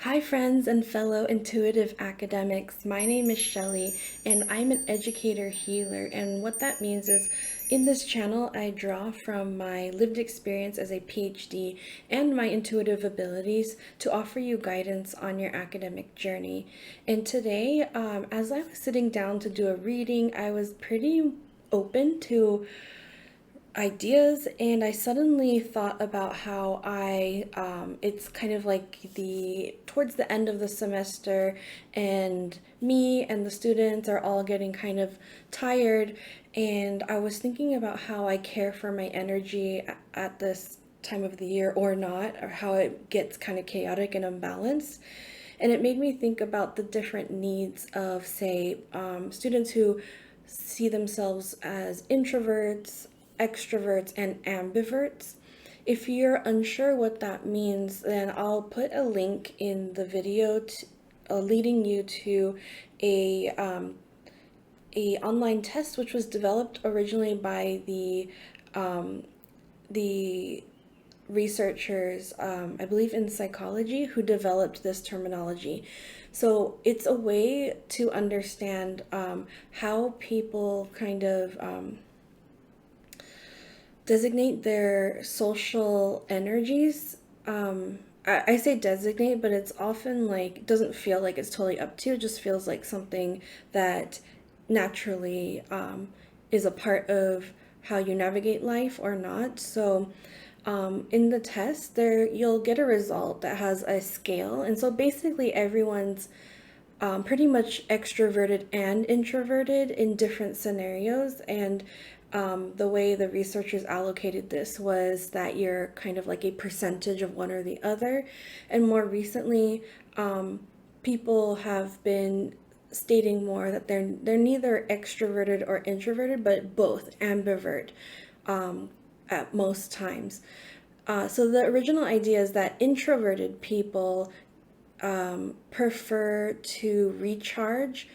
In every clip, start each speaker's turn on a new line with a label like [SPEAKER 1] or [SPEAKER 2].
[SPEAKER 1] Hi, friends and fellow intuitive academics. My name is Shelly, and I'm an educator healer. And what that means is in this channel, I draw from my lived experience as a PhD and my intuitive abilities to offer you guidance on your academic journey. And today, as I was sitting down to do a reading, I was pretty open to ideas, and I suddenly thought about how it's kind of like the towards the end of the semester, and me and the students are all getting kind of tired, and I was thinking about how I care for my energy at this time of the year or not, or how it gets kind of chaotic and unbalanced. And it made me think about the different needs of, say, students who see themselves as introverts, extroverts, and ambiverts. If you're unsure what that means, then I'll put a link in the video leading you to a online test which was developed originally by the researchers, I believe in psychology, who developed this terminology. So it's a way to understand how people kind of designate their social energies. I say designate, but it's often like, doesn't feel like it's totally up to you. It just feels like something that naturally is a part of how you navigate life or not. So in the test, there you'll get a result that has a scale, and so basically everyone's pretty much extroverted and introverted in different scenarios. And the way the researchers allocated this was that you're kind of like a percentage of one or the other. And more recently, people have been stating more that they're neither extroverted or introverted, but both ambivert at most times. So the original idea is that introverted people prefer to recharge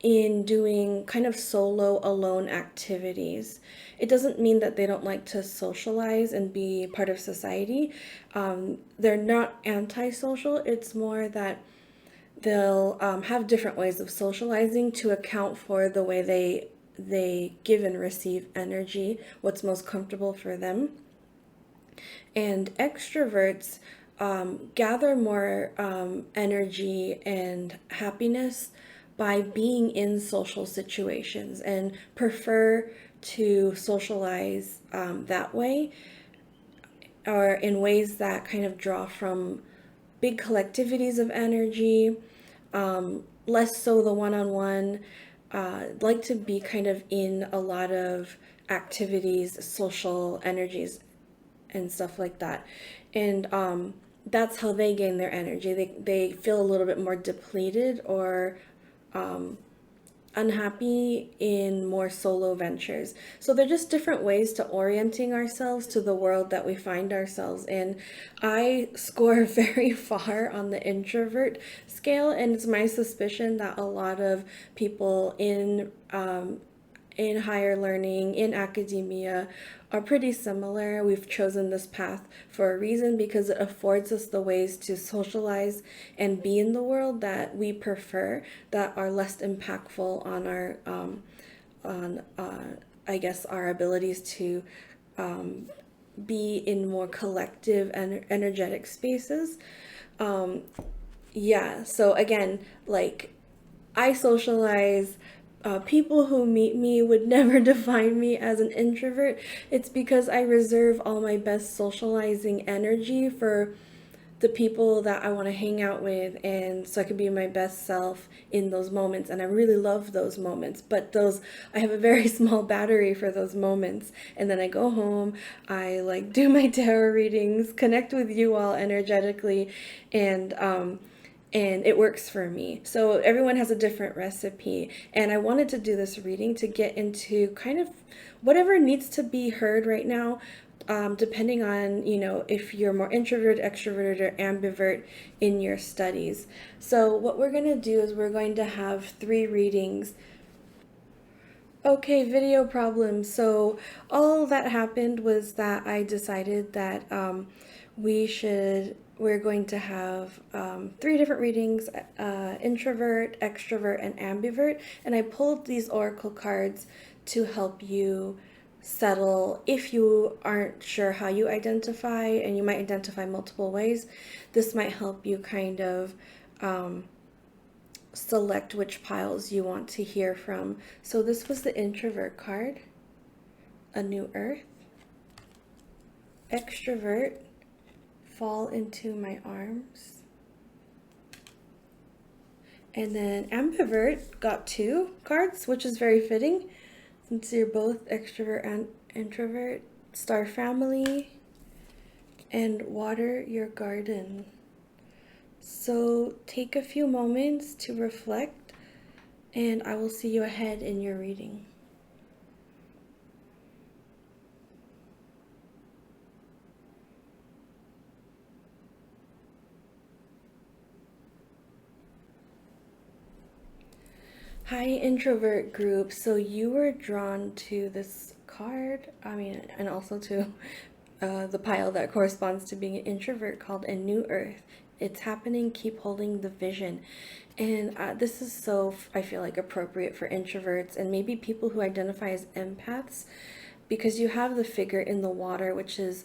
[SPEAKER 1] in doing kind of solo, alone activities. It doesn't mean that they don't like to socialize and be part of society. They're not antisocial. It's more that they'll have different ways of socializing to account for the way they give and receive energy, what's most comfortable for them. And extroverts gather more energy and happiness by being in social situations and prefer to socialize that way, or in ways that kind of draw from big collectivities of energy, less so the one-on-one. Like to be kind of in a lot of activities, social energies, and stuff like that. And that's how they gain their energy. They feel a little bit more depleted or unhappy in more solo ventures. So they're just different ways to orienting ourselves to the world that we find ourselves in. I score very far on the introvert scale, and it's my suspicion that a lot of people in higher learning, in academia, are pretty similar. We've chosen this path for a reason because it affords us the ways to socialize and be in the world that we prefer, that are less impactful on our, I guess, our abilities to be in more collective and energetic spaces. Yeah, so again, like, I socialize. People who meet me would never define me as an introvert. It's because I reserve all my best socializing energy for the people that I want to hang out with, and so I can be my best self in those moments. And I really love those moments, but those, I have a very small battery for those moments. And then I go home, I like do my tarot readings, connect with you all energetically, and it works for me. So everyone has a different recipe, and I wanted to do this reading to get into kind of whatever needs to be heard right now, depending on, if you're more introverted, extroverted, or ambivert in your studies. So what we're going to do is we're going to have 3 readings. Okay, video problem. So all that happened was that I decided that we should we're going to have three different readings, introvert, extrovert, and ambivert. And I pulled these oracle cards to help you settle if you aren't sure how you identify, and you might identify multiple ways. This might help you kind of select which piles you want to hear from. So this was the introvert card, a new earth. Extrovert, fall into my arms. And then ambivert got two cards, which is very fitting since you're both extrovert and introvert. Star family and water your garden. So take a few moments to reflect, and I will see you ahead in your reading. Hi, introvert group. So you were drawn to this card, and also to the pile that corresponds to being an introvert, called A New Earth. It's happening, keep holding the vision. And this is so, I feel like, appropriate for introverts and maybe people who identify as empaths, because you have the figure in the water, which is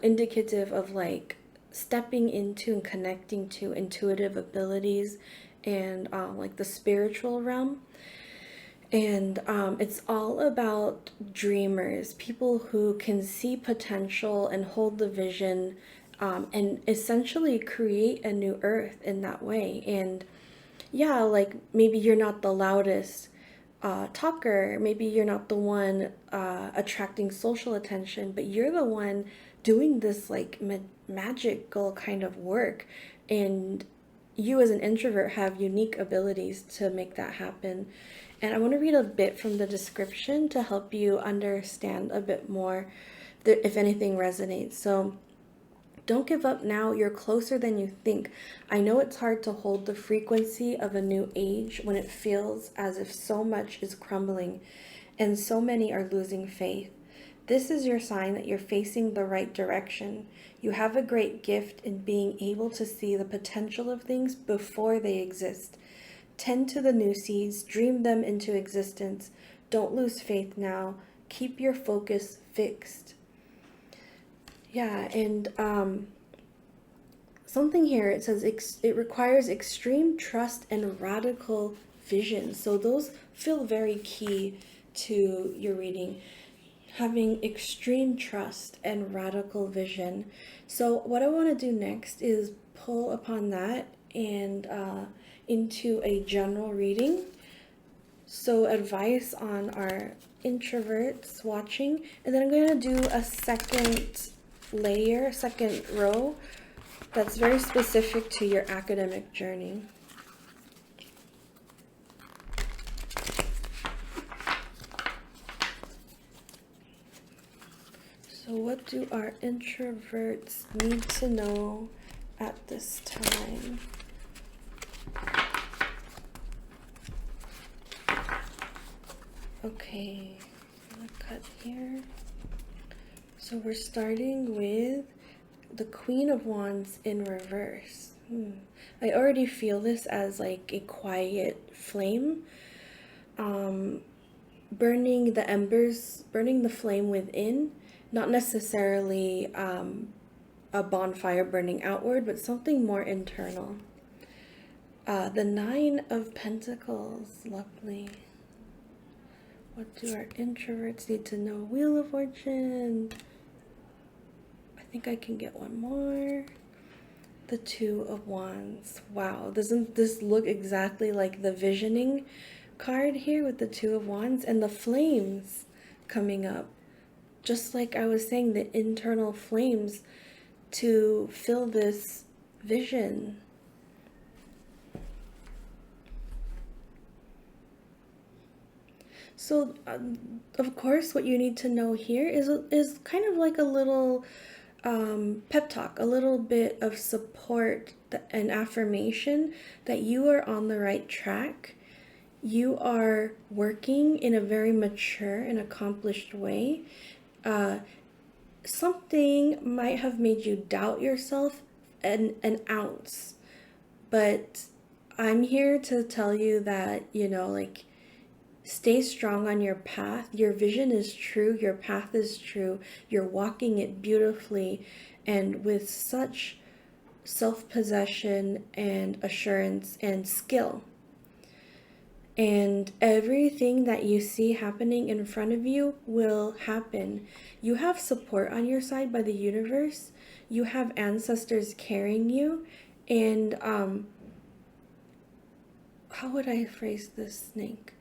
[SPEAKER 1] indicative of like stepping into and connecting to intuitive abilities and like the spiritual realm. And it's all about dreamers, people who can see potential and hold the vision, and essentially create a new earth in that way. And yeah, like maybe you're not the loudest talker, maybe you're not the one attracting social attention, but you're the one doing this like magical kind of work. And you as an introvert have unique abilities to make that happen. And I want to read a bit from the description to help you understand a bit more, if anything resonates. So, don't give up now, you're closer than you think. I know it's hard to hold the frequency of a new age when it feels as if so much is crumbling and so many are losing faith. This is your sign that you're facing the right direction. You have a great gift in being able to see the potential of things before they exist. Tend to the new seeds, dream them into existence. Don't lose faith now. Keep your focus fixed. Yeah, and something here, it says it requires extreme trust and radical vision. So those feel very key to your reading. Having extreme trust and radical vision. So what I want to do next is pull upon that and into a general reading. So advice on our introverts watching, and then I'm going to do a second layer, second row that's very specific to your academic journey. So what do our introverts need to know at this time? Okay, I'm gonna cut here. So we're starting with the Queen of Wands in reverse. I already feel this as like a quiet flame, burning the embers, burning the flame within, not necessarily a bonfire burning outward, but something more internal. The Nine of Pentacles, lovely. What do our introverts need to know? Wheel of Fortune. I think I can get one more. The Two of Wands. Wow, doesn't this look exactly like the visioning card here with the Two of Wands and the flames coming up? Just like I was saying, the internal flames to fill this vision. So, of course, what you need to know here is kind of like a little pep talk, a little bit of support and affirmation that you are on the right track. You are working in a very mature and accomplished way. something might have made you doubt yourself an ounce, but I'm here to tell you that, like, stay strong on your path. Your vision is true, your path is true. You're walking it beautifully and with such self-possession and assurance and skill. And everything that you see happening in front of you will happen. You have support on your side by the universe. You have ancestors carrying you. And how would I phrase this, Snake?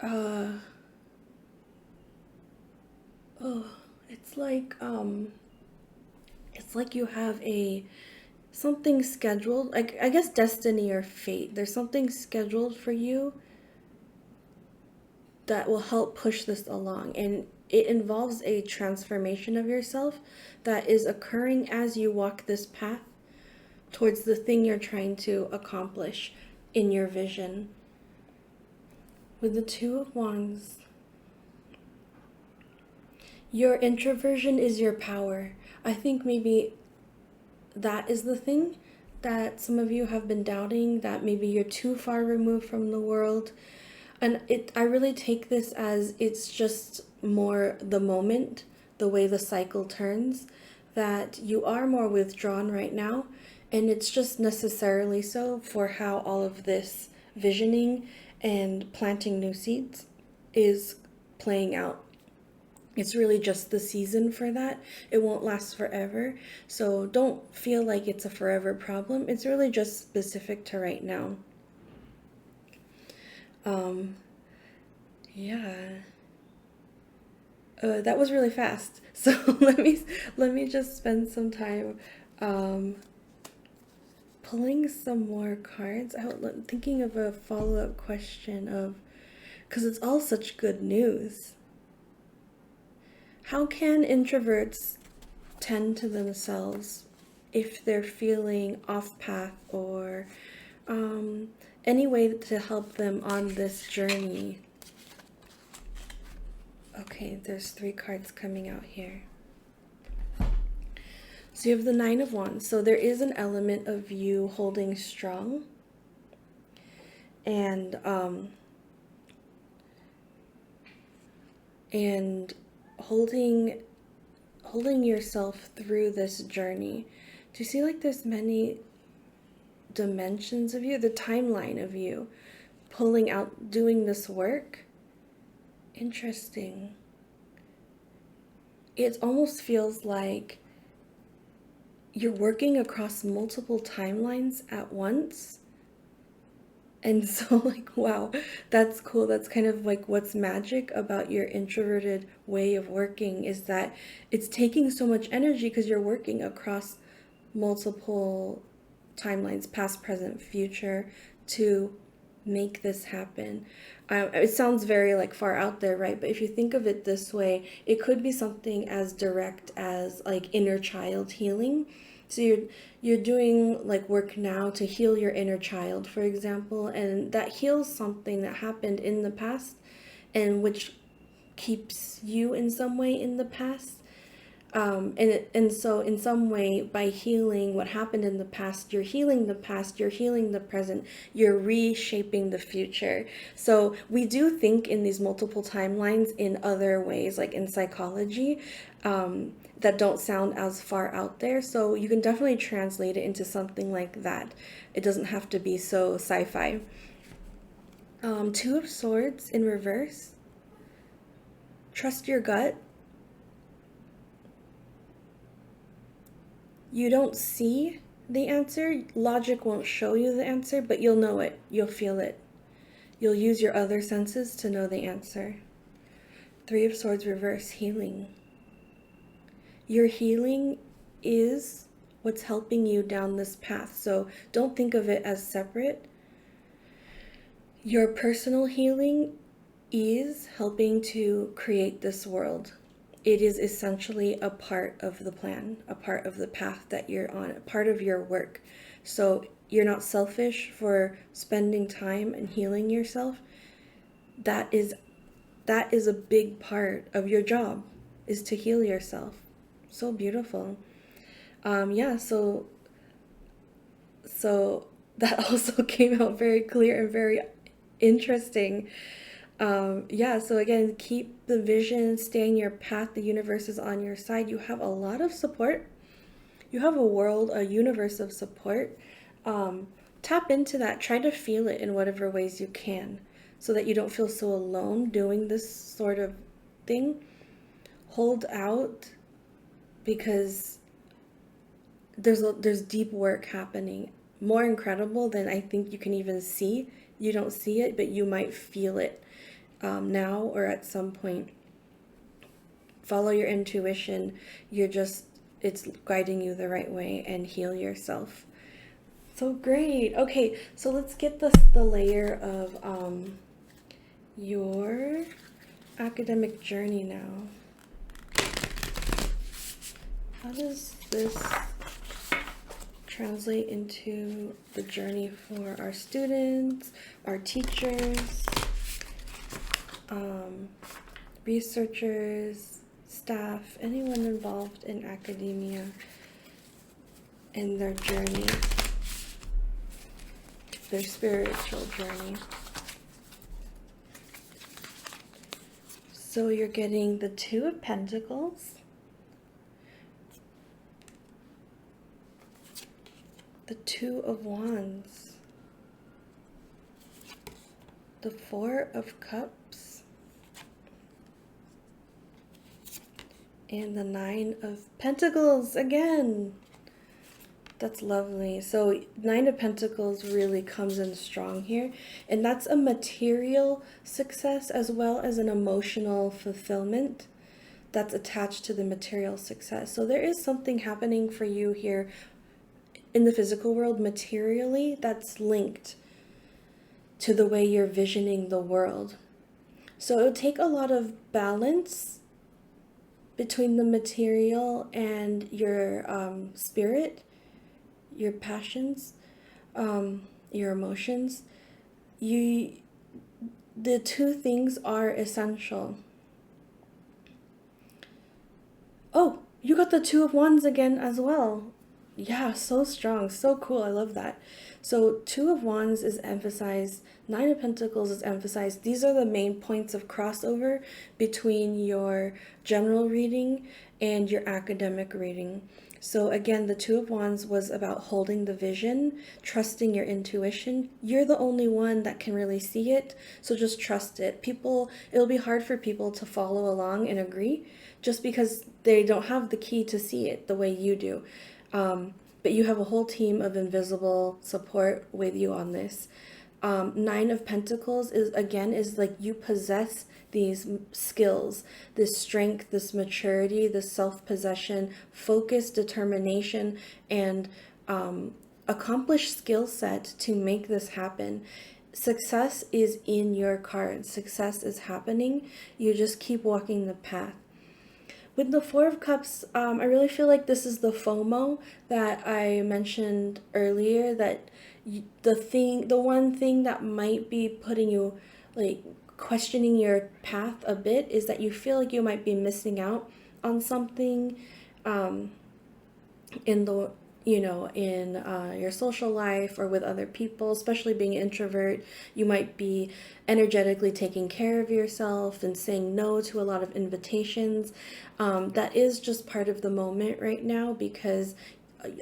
[SPEAKER 1] Uh, oh, it's like you have a something scheduled, like, I guess destiny or fate. There's something scheduled for you that will help push this along, and it involves a transformation of yourself that is occurring as you walk this path towards the thing you're trying to accomplish in your vision. With the Two of Wands, your introversion is your power. I think maybe that is the thing that some of you have been doubting, that maybe you're too far removed from the world. And I really take this as it's just more the moment, the way the cycle turns, that you are more withdrawn right now. And it's just necessarily so for how all of this visioning and planting new seeds is playing out. It's really just the season for that. It won't last forever. So don't feel like it's a forever problem. It's really just specific to right now. Yeah. That was really fast. So let me just spend some time pulling some more cards. I'm thinking of a follow-up question of, because it's all such good news. How can introverts tend to themselves if they're feeling off path, or any way to help them on this journey? Okay, there's 3 cards coming out here. So you have the Nine of Wands. So there is an element of you holding strong and holding yourself through this journey. Do you see, like, there's many dimensions of you, the timeline of you pulling out, doing this work? Interesting. It almost feels like you're working across multiple timelines at once. And so, like, wow, that's cool. That's kind of like what's magic about your introverted way of working, is that it's taking so much energy because you're working across multiple timelines, past, present, future, to make this happen. It sounds very, like, far out there, right? But if you think of it this way, it could be something as direct as, like, inner child healing. So you're doing, like, work now to heal your inner child, for example, and that heals something that happened in the past, and which keeps you in some way in the past. And so in some way, by healing what happened in the past, you're healing the past, you're healing the present, you're reshaping the future. So we do think in these multiple timelines in other ways, like in psychology, that don't sound as far out there. So you can definitely translate it into something like that. It doesn't have to be so sci-fi. Two of Swords in reverse. Trust your gut. You don't see the answer. Logic won't show you the answer, but you'll know it. You'll feel it. You'll use your other senses to know the answer. Three of Swords reverse, healing. Your healing is what's helping you down this path. So don't think of it as separate. Your personal healing is helping to create this world. It is essentially a part of the plan, a part of the path that you're on, a part of your work. So you're not selfish for spending time and healing yourself. That is a big part of your job. is to heal yourself. So beautiful. Yeah, so that also came out very clear and very interesting. Yeah, so again, keep the vision, stay in your path. The universe is on your side. You have a lot of support. You have a universe of support. Um, Tap into that. Try to feel it in whatever ways you can so that you don't feel so alone doing this sort of thing. Hold out because there's deep work happening, more incredible than I think you can even see. You don't see it, but you might feel it now or at some point. Follow your intuition. It's guiding you the right way, and heal yourself. So great. Okay, so let's get the layer of your academic journey now. How does this translate into the journey for our students, our teachers, researchers, staff, anyone involved in academia in their journey, their spiritual journey? So you're getting the Two of Pentacles, the Two of Wands, the Four of Cups, and the Nine of Pentacles again. That's lovely. So Nine of Pentacles really comes in strong here, and that's a material success as well as an emotional fulfillment that's attached to the material success. So there is something happening for you here in the physical world materially that's linked to the way you're visioning the world. So it would take a lot of balance between the material and your spirit, your passions, your emotions. The two things are essential. Oh, you got the Two of Wands again as well. Yeah, so strong, so cool. I love that. So Two of Wands is emphasized, Nine of Pentacles is emphasized. These are the main points of crossover between your general reading and your academic reading. So again, the Two of Wands was about holding the vision, trusting your intuition. You're the only one that can really see it, so just trust it. It'll be hard for people to follow along and agree just because they don't have the key to see it the way you do. But you have a whole team of invisible support with you on this. Nine of Pentacles is like you possess these skills, this strength, this maturity, this self-possession, focus, determination, and accomplished skill set to make this happen. Success is in your cards. Success is happening. You just keep walking the path. With the Four of Cups, I really feel like this is the FOMO that I mentioned earlier, that the one thing that might be putting you, like, questioning your path a bit is that you feel like you might be missing out on something in the in your social life or with other people. Especially being an introvert, you might be energetically taking care of yourself and saying no to a lot of invitations. That is just part of the moment right now, because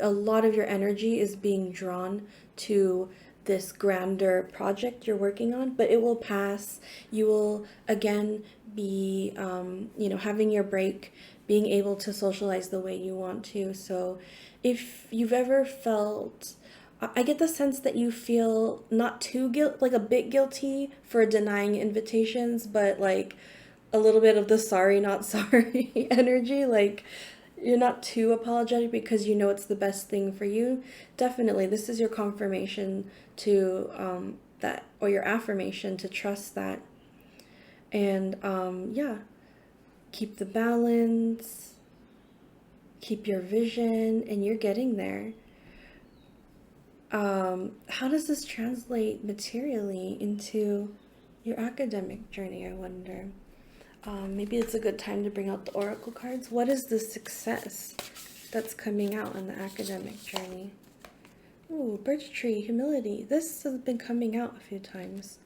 [SPEAKER 1] a lot of your energy is being drawn to this grander project you're working on, but it will pass. You will again be having your break, being able to socialize the way you want to. So if you've ever felt, I get the sense that you feel not too like a bit guilty for denying invitations, but like a little bit of the sorry not sorry energy, like you're not too apologetic because you know it's the best thing for you. Definitely this is your confirmation to that, or your affirmation to trust that. And yeah, keep the balance, keep your vision, and you're getting there. How does this translate materially into your academic journey, I wonder? Maybe it's a good time to bring out the oracle cards. What is the success that's coming out on the academic journey? Ooh, birch tree, humility. This has been coming out a few times.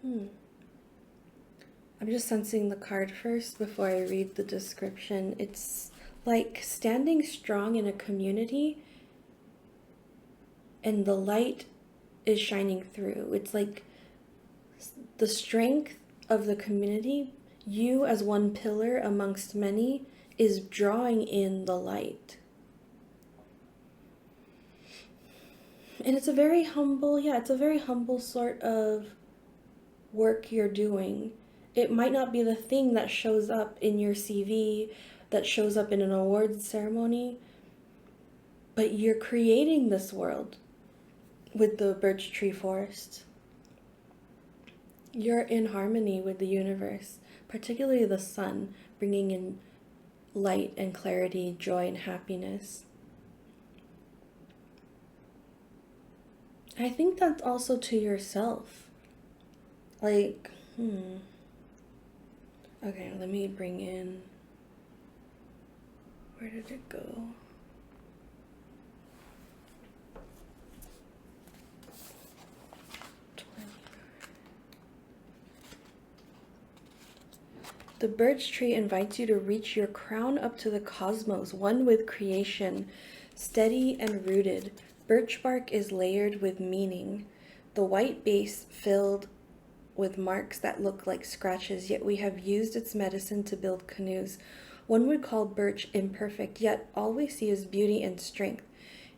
[SPEAKER 1] I'm just sensing the card first before I read the description. It's like standing strong in a community and the light is shining through. It's like the strength of the community, you as one pillar amongst many, is drawing in the light. And it's a very humble, it's a very humble sort of work you're doing. It might not be the thing that shows up in your CV, that shows up in an awards ceremony, but you're creating this world with the birch tree forest. You're in harmony with the universe, particularly the sun, bringing in light and clarity, joy and happiness. I think that's also to yourself. Like, Okay, let me bring in, where did it go? The birch tree invites you to reach your crown up to the cosmos, one with creation, steady and rooted. Birch bark is layered with meaning. The white base filled with marks that look like scratches, yet we have used its medicine to build canoes. One would call birch imperfect, yet all we see is beauty and strength.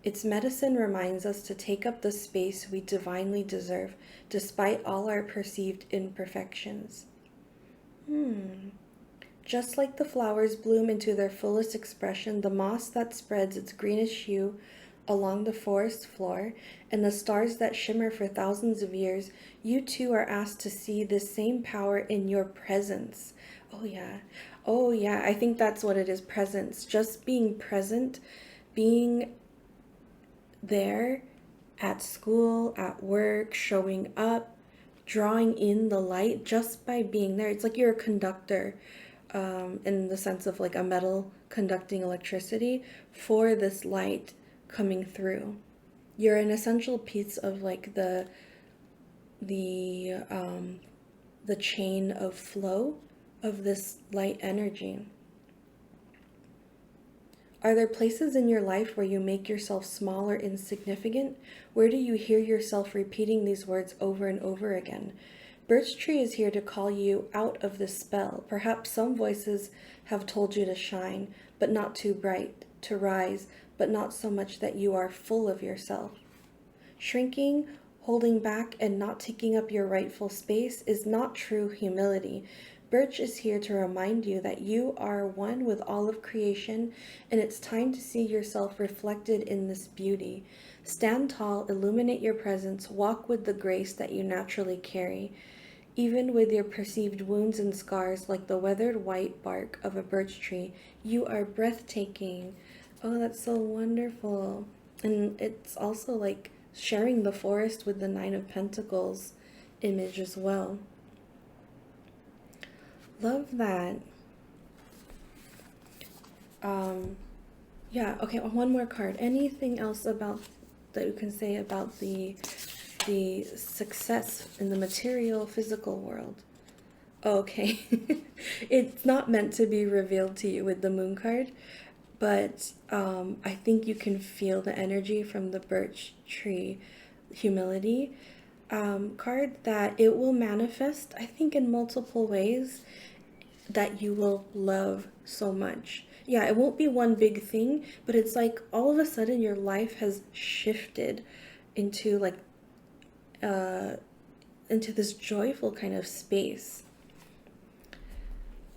[SPEAKER 1] Its medicine reminds us to take up the space we divinely deserve, despite all our perceived imperfections. Just like the flowers bloom into their fullest expression, the moss that spreads its greenish hue along the forest floor, and the stars that shimmer for thousands of years, you too are asked to see this same power in your presence. Oh yeah, I think that's what it is, presence. Just being present, being there at school, at work, showing up, drawing in the light just by being there. It's like you're a conductor, in the sense of like a metal conducting electricity for this light coming through. You're an essential piece of like the chain of flow of this light energy. Are there places in your life where you make yourself small or insignificant? Where do you hear yourself repeating these words over and over again? Birch tree is here to call you out of this spell. Perhaps some voices have told you to shine, but not too bright, to rise, but not so much that you are full of yourself. Shrinking, holding back, and not taking up your rightful space is not true humility. Birch is here to remind you that you are one with all of creation, and it's time to see yourself reflected in this beauty. Stand tall, illuminate your presence, walk with the grace that you naturally carry. Even with your perceived wounds and scars, like the weathered white bark of a birch tree, you are breathtaking. Oh, that's so wonderful. And it's also like sharing the forest with the Nine of Pentacles image as well. Love that. Yeah, okay, one more card. Anything else about that you can say about the success in the material physical world? Okay. It's not meant to be revealed to you with the moon card, but I think you can feel the energy from the birch tree humility card, that it will manifest, I think, in multiple ways that you will love so much. Yeah, it won't be one big thing, but it's like all of a sudden your life has shifted into like into this joyful kind of space.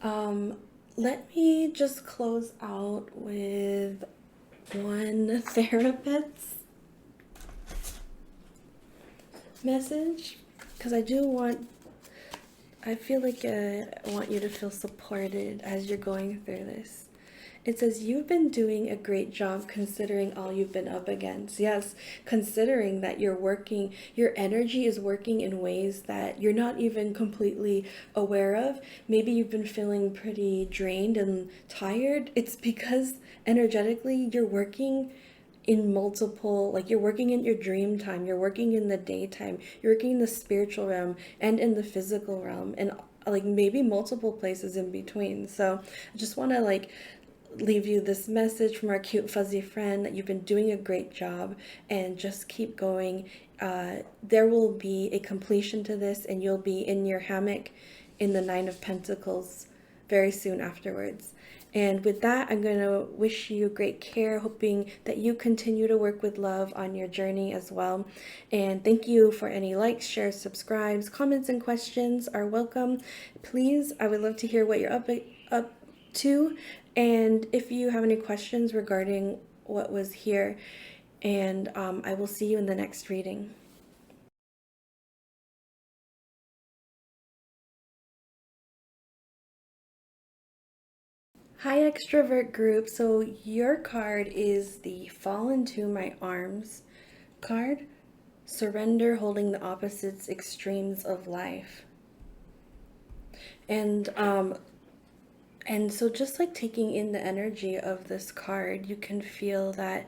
[SPEAKER 1] Let me just close out with one therapist's message, because I feel like I want you to feel supported as you're going through this. It says, you've been doing a great job considering all you've been up against. Yes, considering that you're working, your energy is working in ways that you're not even completely aware of. Maybe you've been feeling pretty drained and tired. It's because energetically you're working in multiple, like you're working in your dream time, you're working in the daytime, you're working in the spiritual realm and in the physical realm, and like maybe multiple places in between. So I just want to like leave you this message from our cute fuzzy friend that you've been doing a great job and just keep going. There will be a completion to this, and you'll be in your hammock in the Nine of Pentacles very soon afterwards. And with that, I'm going to wish you great care, hoping that you continue to work with love on your journey as well. And thank you for any likes, shares, subscribes, comments, and questions are welcome. Please, I would love to hear what you're up to. And if you have any questions regarding what was here, and I will see you in the next reading. Hi, Extrovert group. So your card is the Fall into My Arms card. Surrender, holding the opposites extremes of life. And so just like taking in the energy of this card, you can feel that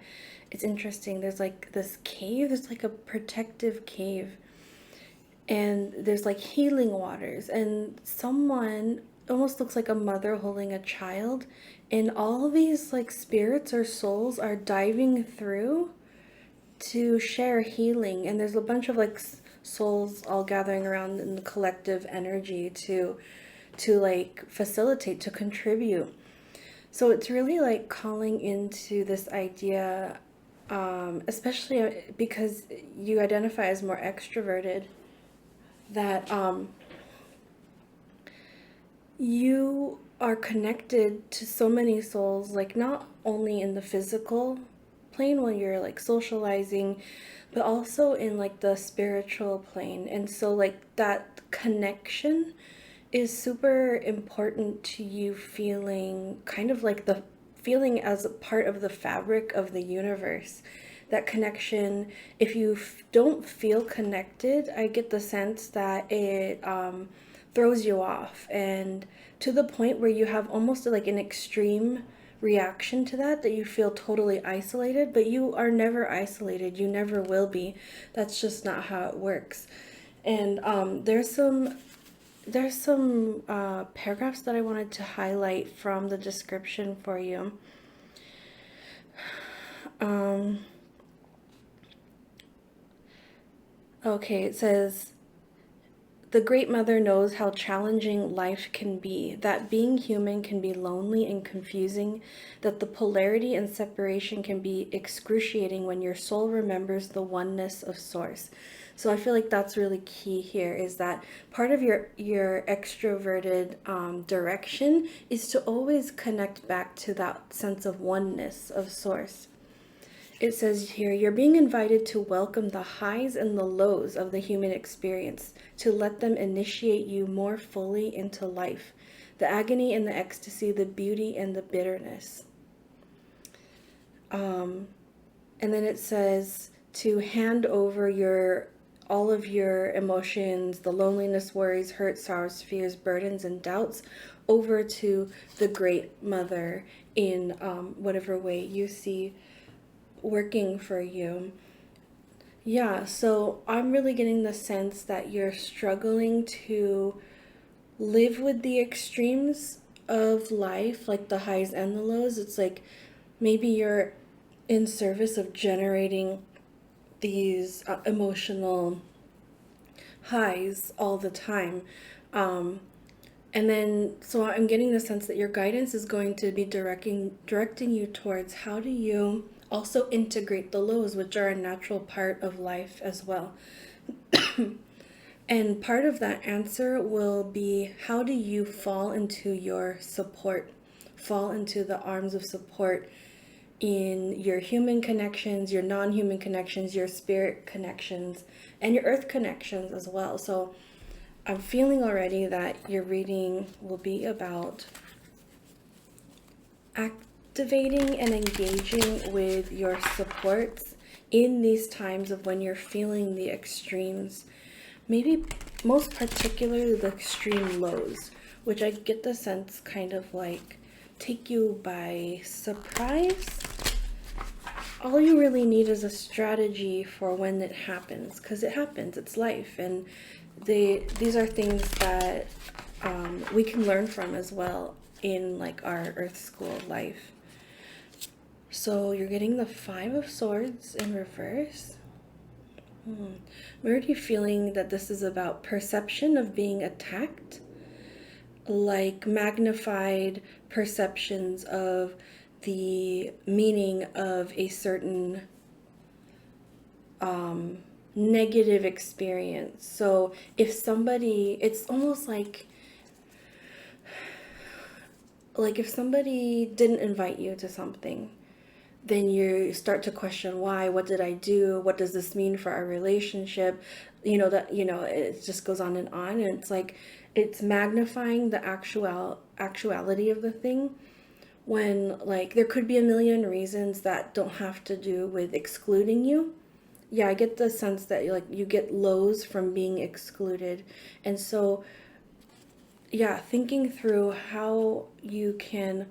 [SPEAKER 1] it's interesting. There's like this cave, there's like a protective cave, and there's like healing waters, and someone almost looks like a mother holding a child, and all these like spirits or souls are diving through to share healing, and there's a bunch of like souls all gathering around in the collective energy to like facilitate, to contribute. So it's really like calling into this idea, especially because you identify as more extroverted, that you are connected to so many souls, like not only in the physical plane when you're like socializing, but also in like the spiritual plane. And so like that connection is super important to you, feeling kind of like the feeling as a part of the fabric of the universe. That connection, if you don't feel connected, I get the sense that it throws you off, and to the point where you have almost like an extreme reaction to that, that you feel totally isolated. But you are never isolated, you never will be. That's just not how it works. And there's some paragraphs that I wanted to highlight from the description for you. Okay, it says, the Great Mother knows how challenging life can be, that being human can be lonely and confusing, that the polarity and separation can be excruciating when your soul remembers the oneness of Source. So I feel like that's really key here, is that part of your extroverted direction is to always connect back to that sense of oneness of Source. It says here, you're being invited to welcome the highs and the lows of the human experience, to let them initiate you more fully into life, the agony and the ecstasy, the beauty and the bitterness. And then it says to hand over all of your emotions, the loneliness, worries, hurts, sorrows, fears, burdens, and doubts over to the Great Mother in whatever way you see working for you. Yeah, so I'm really getting the sense that you're struggling to live with the extremes of life, like the highs and the lows. It's like maybe you're in service of generating these emotional highs all the time. And then, so I'm getting the sense that your guidance is going to be directing you towards how do you also integrate the lows, which are a natural part of life as well. And part of that answer will be, how do you fall into your support, fall into the arms of support in your human connections, your non-human connections, your spirit connections, and your earth connections as well. So I'm feeling already that your reading will be about activating and engaging with your supports in these times of when you're feeling the extremes, maybe most particularly the extreme lows, which I get the sense kind of like take you by surprise. All you really need is a strategy for when it happens, because it happens, it's life, and these are things that we can learn from as well in like our Earth School life. So you're getting the Five of Swords in reverse. I'm already feeling that this is about perception of being attacked, like magnified perceptions of the meaning of a certain negative experience. So if somebody, it's almost like if somebody didn't invite you to something, then you start to question why, what did I do? What does this mean for our relationship? It just goes on, and it's like it's magnifying the actuality of the thing, when like there could be a million reasons that don't have to do with excluding you. Yeah, I get the sense that you get lows from being excluded. And so yeah, thinking through how you can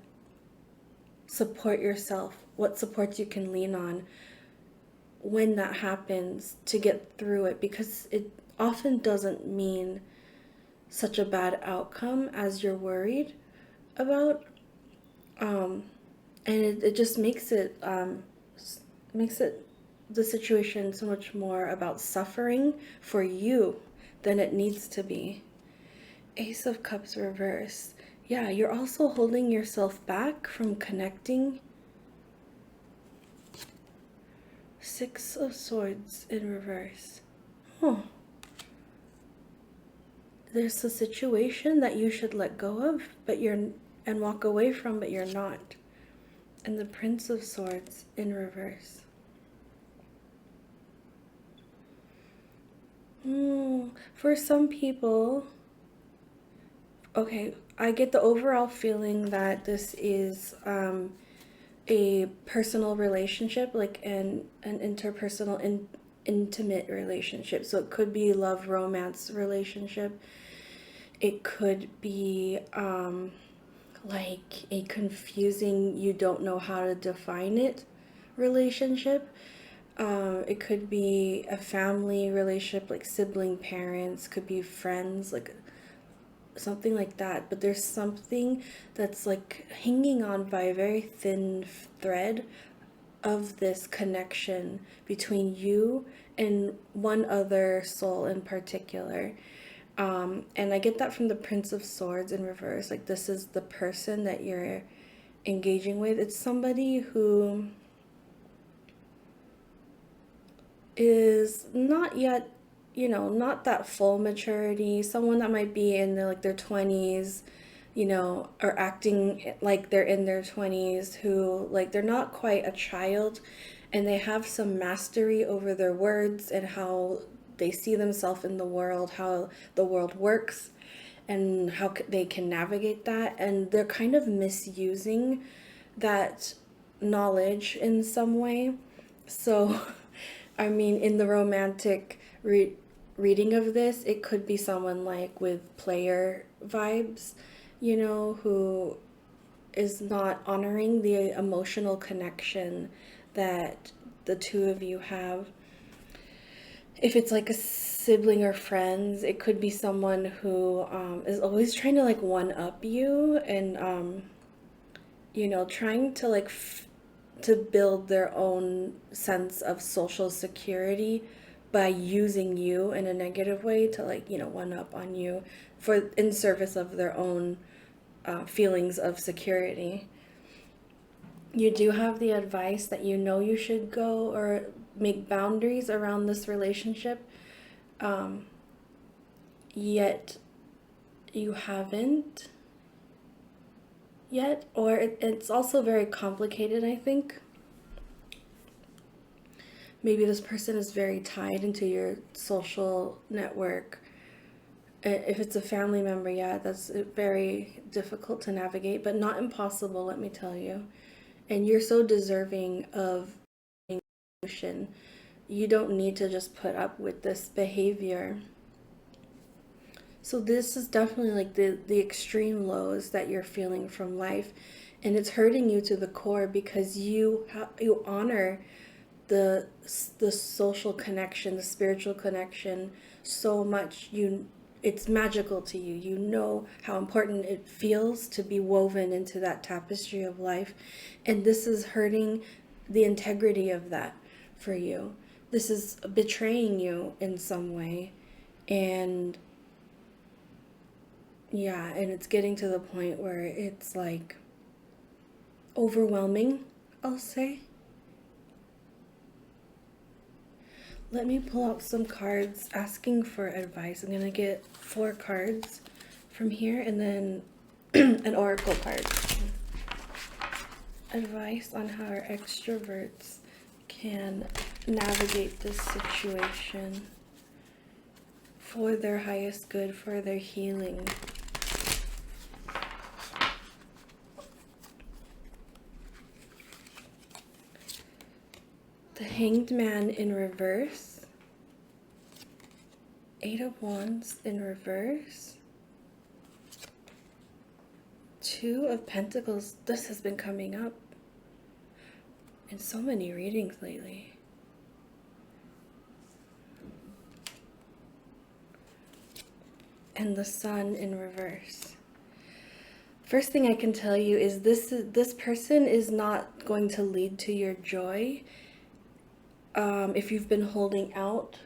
[SPEAKER 1] support yourself, what supports you can lean on when that happens to get through it, because it often doesn't mean such a bad outcome as you're worried about. And it just makes it the situation so much more about suffering for you than it needs to be. Ace of Cups reverse. Yeah, you're also holding yourself back from connecting. Six of Swords in reverse. Oh. There's a situation that you should let go of, and walk away from, but you're not. And the Prince of Swords in reverse. For some people, okay, I get the overall feeling that this is a personal relationship, like an interpersonal, intimate relationship. So it could be love, romance relationship. It could be like a confusing, you don't know how to define it relationship. It could be a family relationship, like sibling, parents, could be friends, like something like that. But there's something that's like hanging on by a very thin thread of this connection between you and one other soul in particular. And I get that from the Prince of Swords in reverse. Like this is the person that you're engaging with. It's somebody who is not yet, not that full maturity. Someone that might be in their 20s, or acting like they're in their 20s, who like they're not quite a child, and they have some mastery over their words and how they see themselves in the world, how the world works, and how they can navigate that. And they're kind of misusing that knowledge in some way. So, I mean, in the romantic reading of this, it could be someone like with player vibes, who is not honoring the emotional connection that the two of you have. If it's like a sibling or friends, it could be someone who is always trying to like one up you, and trying to like to build their own sense of social security by using you in a negative way to like one up on you for in service of their own feelings of security. You do have the advice that you should go or make boundaries around this relationship, yet you haven't yet, or it's also very complicated, I think. Maybe this person is very tied into your social network. If it's a family member, yeah, that's very difficult to navigate, but not impossible, let me tell you. and you're so deserving of emotion. You don't need to just put up with this behavior. So this is definitely like the extreme lows that you're feeling from life, and it's hurting you to the core because you honor the the social connection, the spiritual connection so much. It's magical to you. You know how important it feels to be woven into that tapestry of life, and this is hurting the integrity of that for you. This is betraying you in some way, and yeah, and it's getting to the point where it's like overwhelming, I'll say. Let me pull out some cards asking for advice. I'm going to get 4 cards from here and then an oracle card. Advice on how our extroverts can navigate this situation for their highest good, for their healing. The Hanged Man in reverse. 8 of Wands in reverse. 2 of Pentacles. This has been coming up in so many readings lately. And the Sun in reverse. First thing I can tell you is this person is not going to lead to your joy. If you've been holding out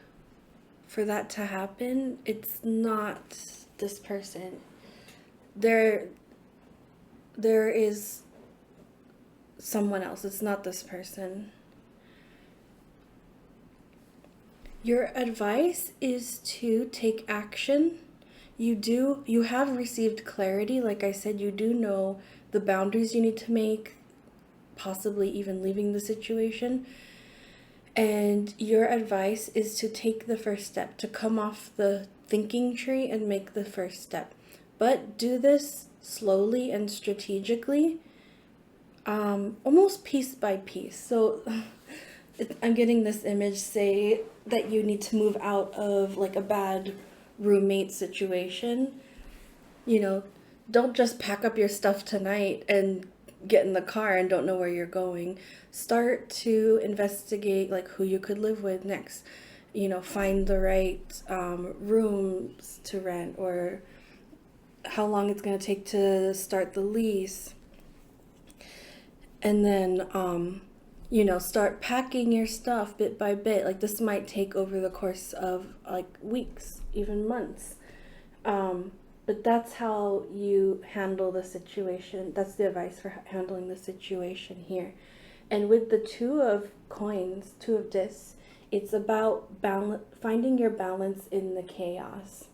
[SPEAKER 1] for that to happen, it's not this person. There is someone else. It's not this person. Your advice is to take action. You have received clarity. Like I said, you do know the boundaries you need to make, possibly even leaving the situation. And your advice is to take the first step, to come off the thinking tree and make the first step. But do this slowly and strategically, almost piece by piece. So I'm getting this image, say that you need to move out of like a bad roommate situation. You know, don't just pack up your stuff tonight and get in the car and don't know where you're going. Start to investigate like who you could live with next. You know, find the right rooms to rent, or how long it's going to take to start the lease. And then, you know, start packing your stuff bit by bit. Like this might take over the course of like weeks, even months. But that's how you handle the situation. That's the advice for handling the situation here. And with the 2 of coins, 2 of discs, it's about finding your balance in the chaos.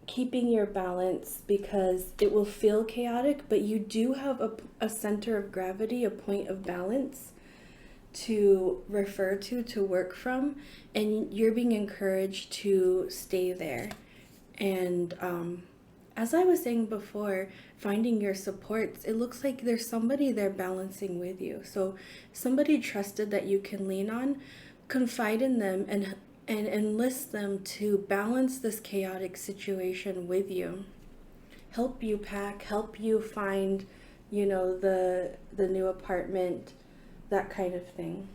[SPEAKER 1] Keeping your balance, because it will feel chaotic, but you do have a center of gravity, a point of balance to refer to work from, and you're being encouraged to stay there. And as I was saying before, finding your supports, it looks like there's somebody there balancing with you. So somebody trusted that you can lean on. Confide in them and enlist them to balance this chaotic situation with you. Help you pack, help you find, you know, the new apartment, that kind of thing.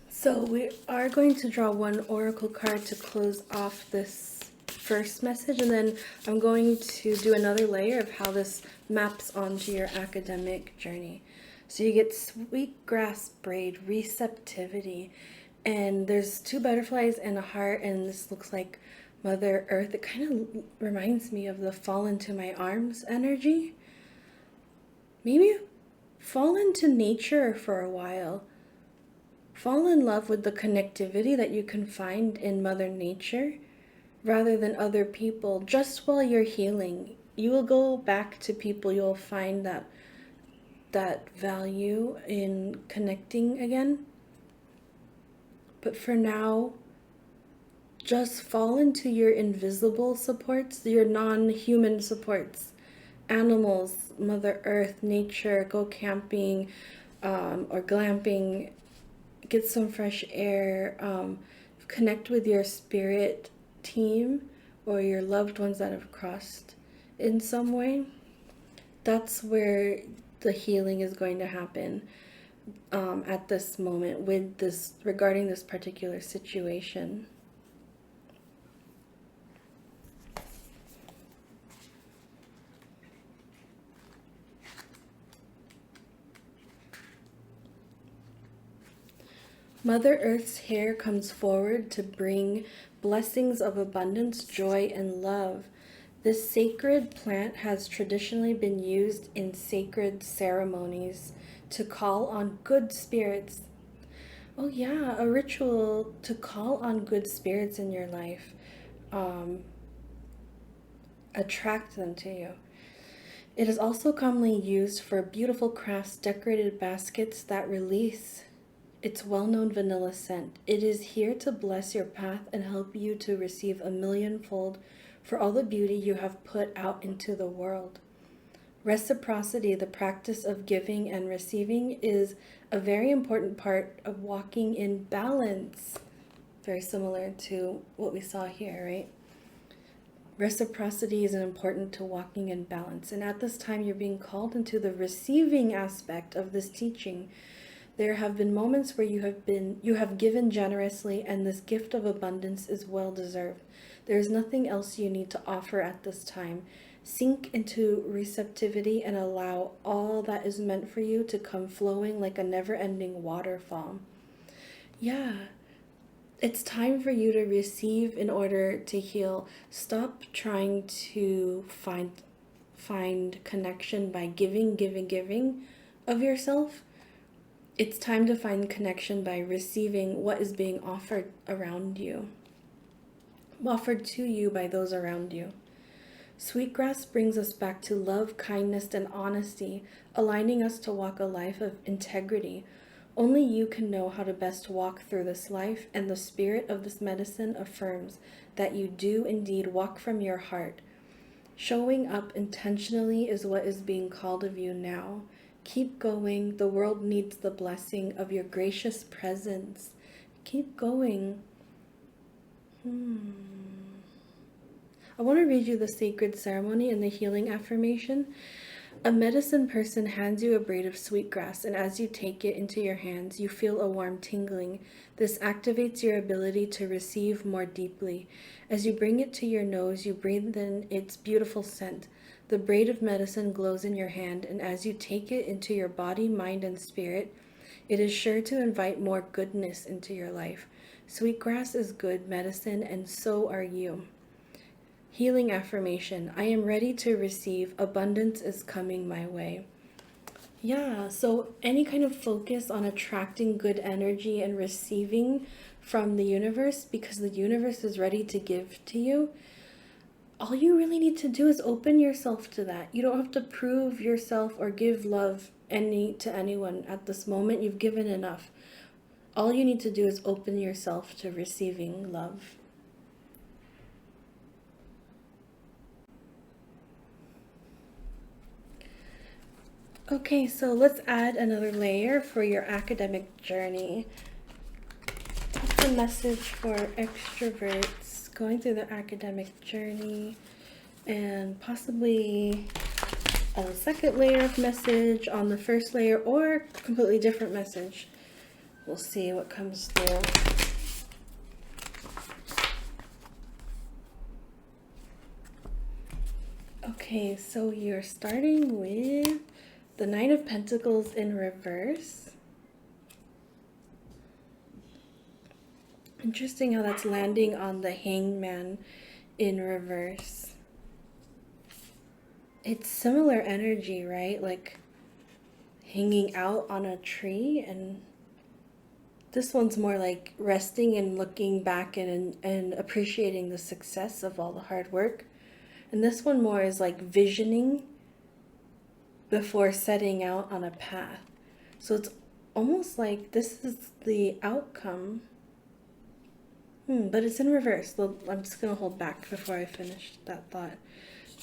[SPEAKER 1] So we are going to draw one oracle card to close off this first message, and then I'm going to do another layer of how this maps onto your academic journey. So you get sweetgrass braid, receptivity, and there's 2 butterflies and a heart, and this looks like Mother Earth. It kind of reminds me of the fall into my arms energy. Maybe fall into nature for a while. Fall in love with the connectivity that you can find in Mother Nature rather than other people. Just while you're healing, you will go back to people. You'll find that value in connecting again. But for now, just fall into your invisible supports, your non-human supports. Animals, Mother Earth, nature, go camping or glamping, get some fresh air, connect with your spirit team or your loved ones that have crossed in some way. That's where the healing is going to happen at this moment with this regarding this particular situation. Mother Earth's hair comes forward to bring blessings of abundance, joy, and love. This sacred plant has traditionally been used in sacred ceremonies to call on good spirits. Oh, yeah, a ritual to call on good spirits in your life. Um, Attract them to you. It is also commonly used for beautiful crafts, decorated baskets that release its well-known vanilla scent. It is here to bless your path and help you to receive a millionfold for all the beauty you have put out into the world. Reciprocity, the practice of giving and receiving, is a very important part of walking in balance. Very similar to what we saw here, right? Reciprocity is important to walking in balance. And at this time, you're being called into the receiving aspect of this teaching. There have been moments where you have given generously, and this gift of abundance is well deserved. There is nothing else you need to offer at this time. Sink into receptivity and allow all that is meant for you to come flowing like a never-ending waterfall. Yeah, it's time for you to receive in order to heal. Stop trying to find connection by giving of yourself. It's time to find connection by receiving what is being offered around you, offered to you by those around you. Sweetgrass brings us back to love, kindness, and honesty, aligning us to walk a life of integrity. Only you can know how to best walk through this life, and the spirit of this medicine affirms that you do indeed walk from your heart. Showing up intentionally is what is being called of you now. Keep going. The world needs the blessing of your gracious presence. Keep going. I want to read you the sacred ceremony and the healing affirmation. A medicine person hands you a braid of sweetgrass, and as you take it into your hands, you feel a warm tingling. This activates your ability to receive more deeply. As you bring it to your nose, you breathe in its beautiful scent. The braid of medicine glows in your hand, and as you take it into your body, mind, and spirit, it is sure to invite more goodness into your life. Sweetgrass is good medicine, and so are you. Healing affirmation. I am ready to receive. Abundance is coming my way. Yeah, so any kind of focus on attracting good energy and receiving from the universe, because the universe is ready to give to you. All you really need to do is open yourself to that. You don't have to prove yourself or give love to anyone at this moment. You've given enough. All you need to do is open yourself to receiving love. Okay, so let's add another layer for your academic journey. What's the message for extroverts going through the academic journey, and possibly a second layer of message on the first layer, or completely different message? We'll see what comes through. Okay, so you're starting with the Nine of Pentacles in reverse. Interesting how that's landing on the Hangman in reverse. It's similar energy, right? Like hanging out on a tree, and this one's more like resting and looking back and appreciating the success of all the hard work. And this one more is like visioning before setting out on a path. So it's almost like this is the outcome. But it's in reverse. I'm just gonna hold back before I finish that thought.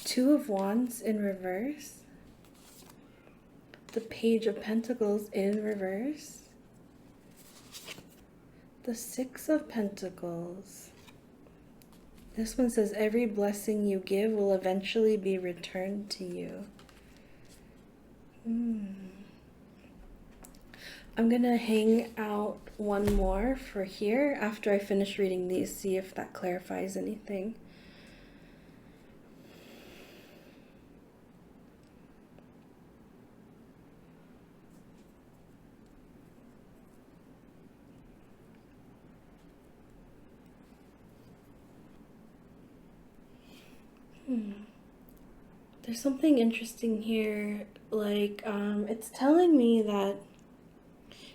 [SPEAKER 1] Two of Wands in reverse. The Page of Pentacles in reverse. The Six of Pentacles. This one says, every blessing you give will eventually be returned to you. I'm gonna hang out one more for here after I finish reading these, see if that clarifies anything. There's something interesting here, like it's telling me that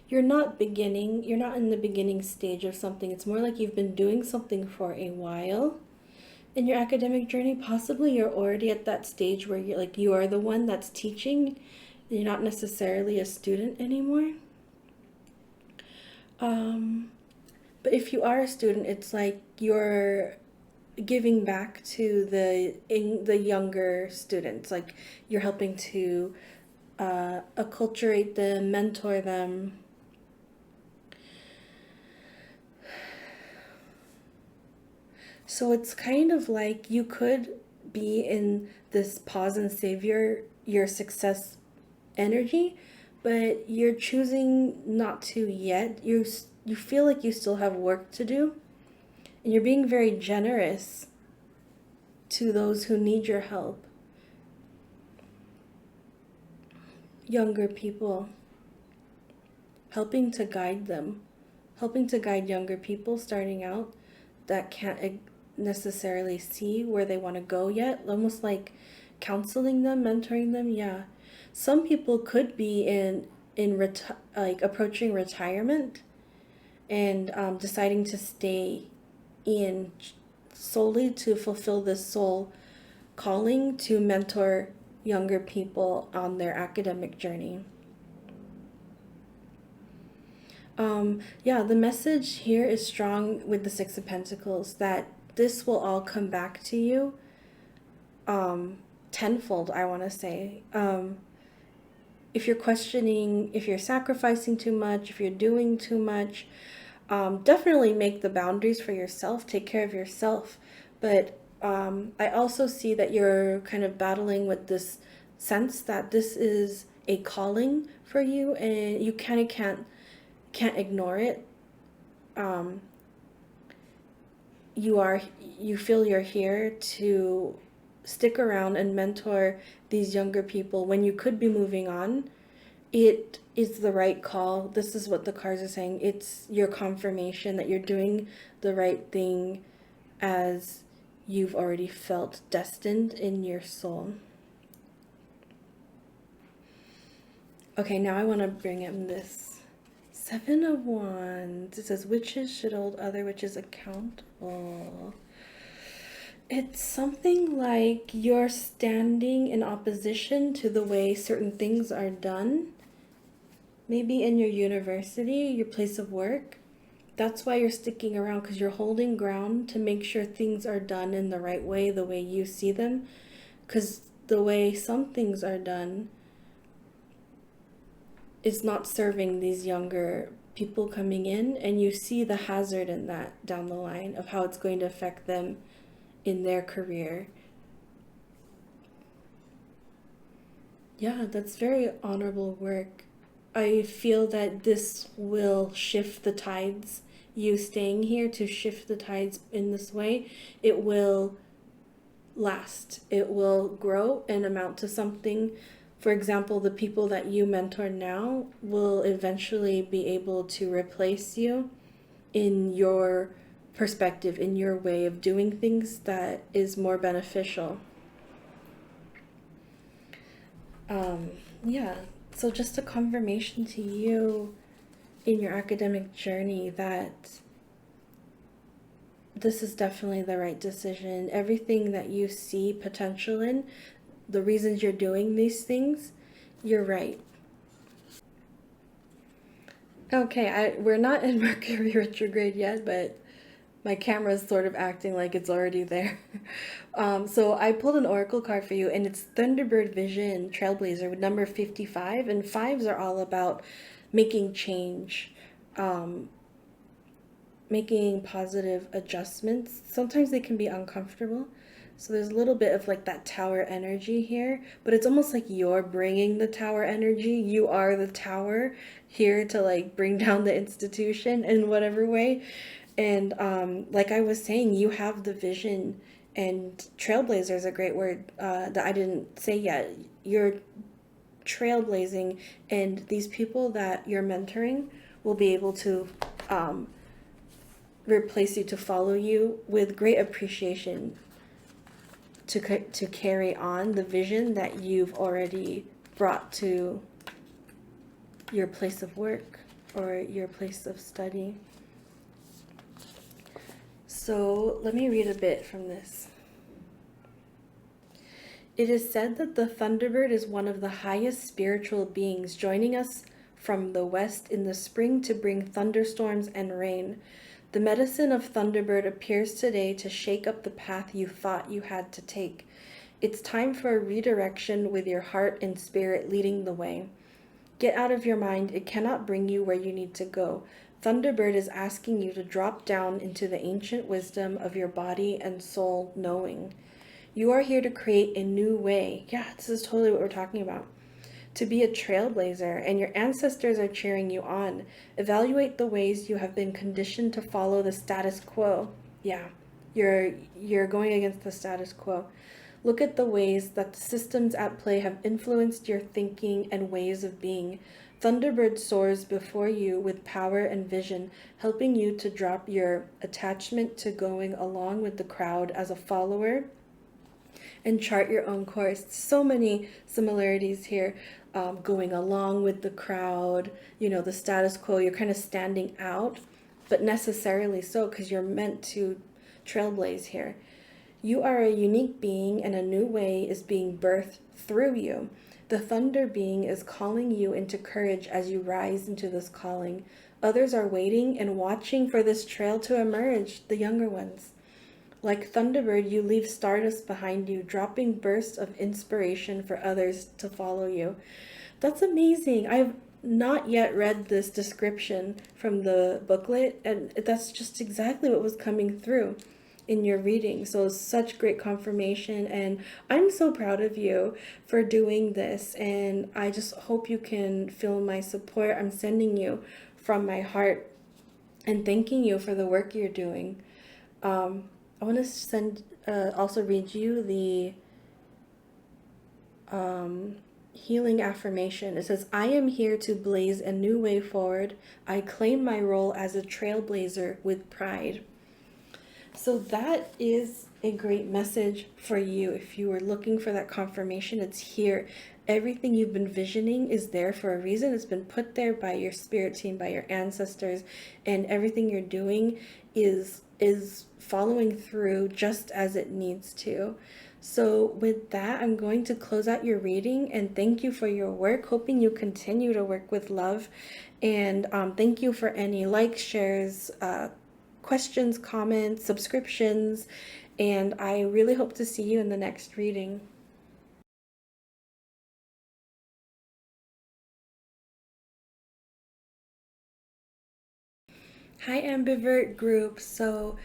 [SPEAKER 1] you're not in the beginning stage of something. It's more like you've been doing something for a while in your academic journey. Possibly you're already at that stage where you're like, you are the one that's teaching. You're not necessarily a student anymore. But if you are a student, it's like you're giving back to the younger students. Like you're helping to acculturate them, mentor them. So it's kind of like you could be in this pause and savor your success energy, but you're choosing not to yet. You feel like you still have work to do, and you're being very generous to those who need your help. Younger people, helping to guide them, helping to guide younger people starting out that can't necessarily see where they want to go yet, almost like counseling them, mentoring them. Yeah, some people could be like approaching retirement and deciding to stay in solely to fulfill this soul calling to mentor younger people on their academic journey. Yeah, the message here is strong with the Six of Pentacles, that this will all come back to you tenfold, I want to say. If you're questioning, if you're sacrificing too much, if you're doing too much, definitely make the boundaries for yourself, take care of yourself. But I also see that you're kind of battling with this sense that this is a calling for you, and you kind of can't ignore it. You feel you're here to stick around and mentor these younger people when you could be moving on. It is the right call. This is what the cards are saying. It's your confirmation that you're doing the right thing, as you've already felt destined in your soul. Okay, now I want to bring in this Seven of Wands. It says, witches should hold other witches accountable. It's something like you're standing in opposition to the way certain things are done. Maybe in your university, your place of work. That's why you're sticking around, because you're holding ground to make sure things are done in the right way, the way you see them. Because the way some things are done is not serving these younger people coming in, and you see the hazard in that down the line of how it's going to affect them in their career. Yeah, that's very honorable work. I feel that this will shift the tides. You staying here to shift the tides in this way, it will last. It will grow and amount to something. For example, the people that you mentor now will eventually be able to replace you in your perspective, in your way of doing things that is more beneficial. Yeah, so just a confirmation to you in your academic journey that this is definitely the right decision. Everything that you see potential in, the reasons you're doing these things, you're right. Okay, we're not in Mercury retrograde yet, but My camera's sort of acting like it's already there. So I pulled an oracle card for you, and it's Thunderbird Vision Trailblazer with number 55. And fives are all about making change, um, making positive adjustments. Sometimes they can be uncomfortable. So there's a little bit of like that tower energy here, but it's almost like you're bringing the tower energy. You are the tower here to like bring down the institution in whatever way. And like I was saying, you have the vision, and trailblazer is a great word that I didn't say yet. You're trailblazing, and these people that you're mentoring will be able to replace you, to follow you with great appreciation, to carry on the vision that you've already brought to your place of work or your place of study. So let me read a bit from this. It is said that the Thunderbird is one of the highest spiritual beings, joining us from the west in the spring to bring thunderstorms and rain. The medicine of Thunderbird appears today to shake up the path you thought you had to take. It's time for a redirection with your heart and spirit leading the way. Get out of your mind, it cannot bring you where you need to go. Thunderbird is asking you to drop down into the ancient wisdom of your body and soul knowing. You are here to create a new way. Yeah, this is totally what we're talking about. To be a trailblazer, and your ancestors are cheering you on. Evaluate the ways you have been conditioned to follow the status quo. Yeah, you're going against the status quo. Look at the ways that the systems at play have influenced your thinking and ways of being. Thunderbird soars before you with power and vision, helping you to drop your attachment to going along with the crowd as a follower and chart your own course. So many similarities here. Going along with the crowd, the status quo, you're kind of standing out, but necessarily so because you're meant to trailblaze here. You are a unique being, and a new way is being birthed through you. The thunder being is calling you into courage as you rise into this calling. Others are waiting and watching for this trail to emerge, the younger ones. Like Thunderbird, you leave stardust behind you, dropping bursts of inspiration for others to follow you. That's amazing. I've not yet read this description from the booklet, and that's just exactly what was coming through in your reading. So such great confirmation, and I'm so proud of you for doing this, and I just hope you can feel my support. I'm sending you from my heart and thanking you for the work you're doing. I want to also read you the healing affirmation. It says, I am here to blaze a new way forward. I claim my role as a trailblazer with pride. So that is a great message for you. If you were looking for that confirmation, it's here. Everything you've been visioning is there for a reason. It's been put there by your spirit team, by your ancestors, and everything you're doing is following through just as it needs to. So with that, I'm going to close out your reading and thank you for your work, hoping you continue to work with love. And thank you for any likes, shares, questions, comments, subscriptions, and I really hope to see you in the next reading. Hi, Ambivert group. So,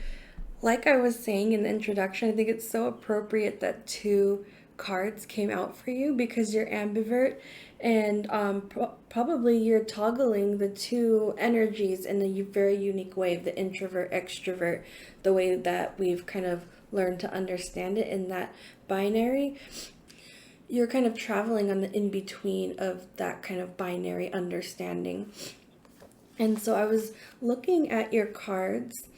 [SPEAKER 1] like I was saying in the introduction, I think it's so appropriate that two cards came out for you because you're ambivert, and probably you're toggling the two energies in a very unique way, the introvert extrovert, the way that we've kind of learned to understand it in that binary. You're kind of traveling on the in between of that kind of binary understanding. And so I was looking at your cards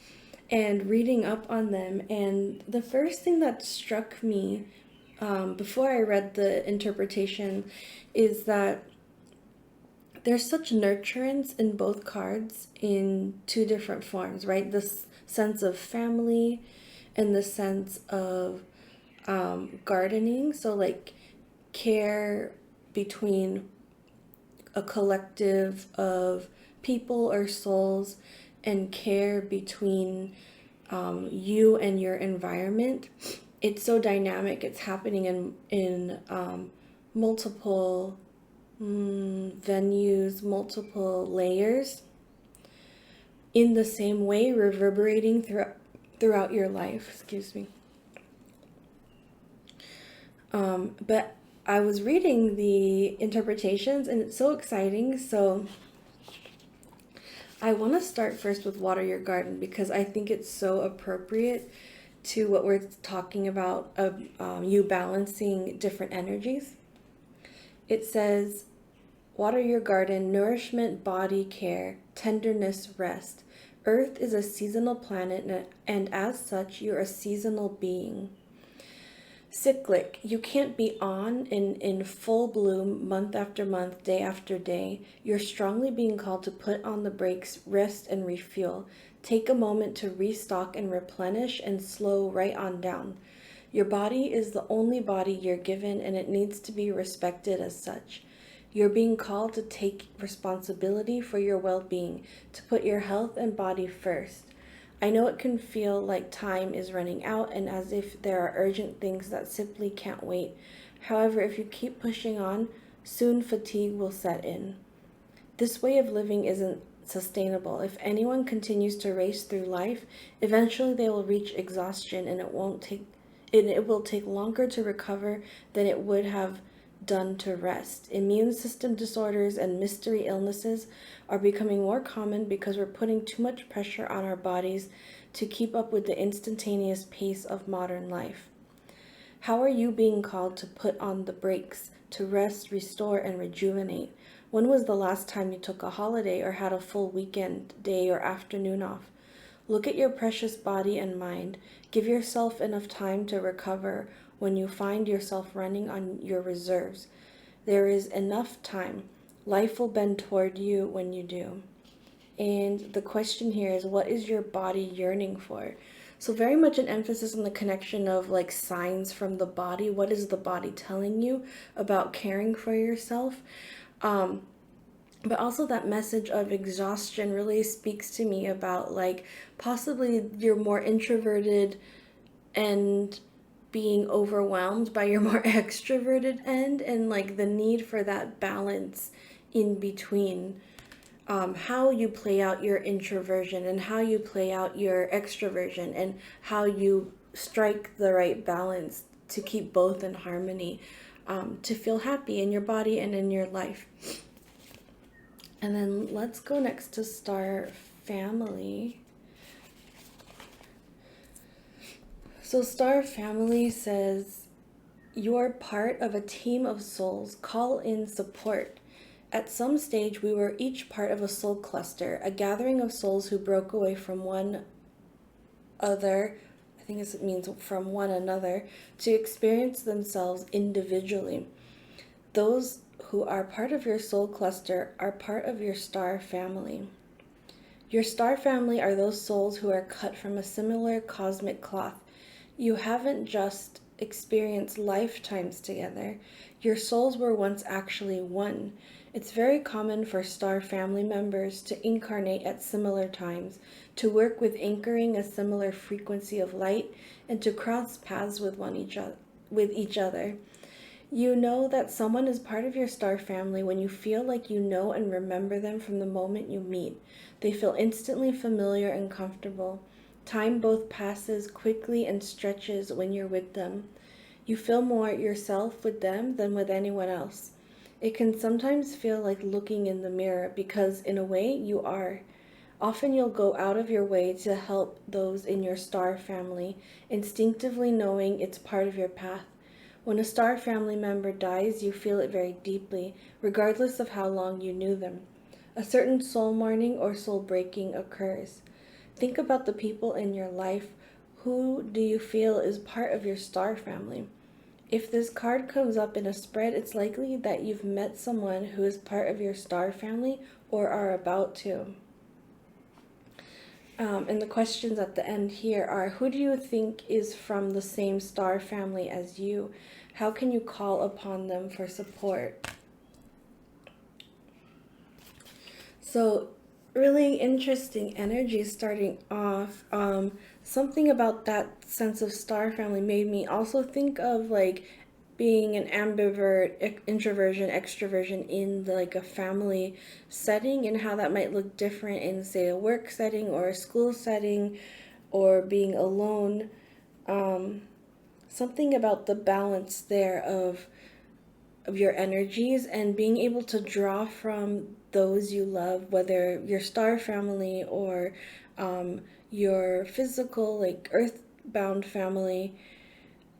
[SPEAKER 1] and reading up on them, and the first thing that struck me before I read the interpretation is that there's such nurturance in both cards in two different forms, right? This sense of family and the sense of gardening. So, like, care between a collective of people or souls, and care between you and your environment. It's so dynamic. It's happening in multiple venues, multiple layers, in the same way, reverberating throughout your life. Excuse me. But I was reading the interpretations, and it's so exciting. So I want to start first with water your garden, because I think it's so appropriate to what we're talking about of you balancing different energies. It says, water your garden, nourishment, body care, tenderness, rest. Earth is a seasonal planet, and as such, you're a seasonal being. Cyclic, you can't be on in full bloom month after month, day after day. You're strongly being called to put on the brakes, rest, and refuel. Take a moment to restock and replenish, and slow right on down. Your body is the only body you're given, and it needs to be respected as such. You're being called to take responsibility for your well-being, to put your health and body first. I know it can feel like time is running out and as if there are urgent things that simply can't wait. However, if you keep pushing on, soon fatigue will set in. This way of living isn't sustainable. If anyone continues to race through life, eventually they will reach exhaustion, and it will take longer to recover than it would have done to rest. Immune system disorders and mystery illnesses are becoming more common because we're putting too much pressure on our bodies to keep up with the instantaneous pace of modern life. How are you being called to put on the brakes, to rest, restore, and rejuvenate? When was the last time you took a holiday or had a full weekend, day, or afternoon off? Look at your precious body and mind. Give yourself enough time to recover when you find yourself running on your reserves. There is enough time. Life will bend toward you when you do. And the question here is, what is your body yearning for? So very much an emphasis on the connection of like signs from the body. What is the body telling you about caring for yourself? But also that message of exhaustion really speaks to me about like possibly you're more introverted and being overwhelmed by your more extroverted end, and like the need for that balance in between. How you play out your introversion and how you play out your extroversion, and how you strike the right balance to keep both in harmony, to feel happy in your body and in your life. And then let's go next to star family. So star family says, you're part of a team of souls. Call in support. At some stage, we were each part of a soul cluster, a gathering of souls who broke away from one other, I think it means from one another, to experience themselves individually. Those who are part of your soul cluster are part of your star family. Your star family are those souls who are cut from a similar cosmic cloth. You haven't just experienced lifetimes together. Your souls were once actually one. It's very common for star family members to incarnate at similar times, to work with anchoring a similar frequency of light, and to cross paths with each other. You know that someone is part of your star family when you feel like you know and remember them from the moment you meet. They feel instantly familiar and comfortable. Time both passes quickly and stretches when you're with them. You feel more yourself with them than with anyone else. It can sometimes feel like looking in the mirror because, in a way, you are. Often you'll go out of your way to help those in your star family, instinctively knowing it's part of your path. When a star family member dies, you feel it very deeply, regardless of how long you knew them. A certain soul mourning or soul breaking occurs. Think about the people in your life. Who do you feel is part of your star family? If this card comes up in a spread, it's likely that you've met someone who is part of your star family or are about to. And the questions at the end here are, who do you think is from the same star family as you? How can you call upon them for support? So Really interesting energy starting off. Something about that sense of star family made me also think of like being an ambivert, introversion, extroversion in like a family setting, and how that might look different in, say, a work setting or a school setting, or being alone. Um, Something about the balance there of your energies and being able to draw from those you love, whether your star family or your physical, like earthbound family.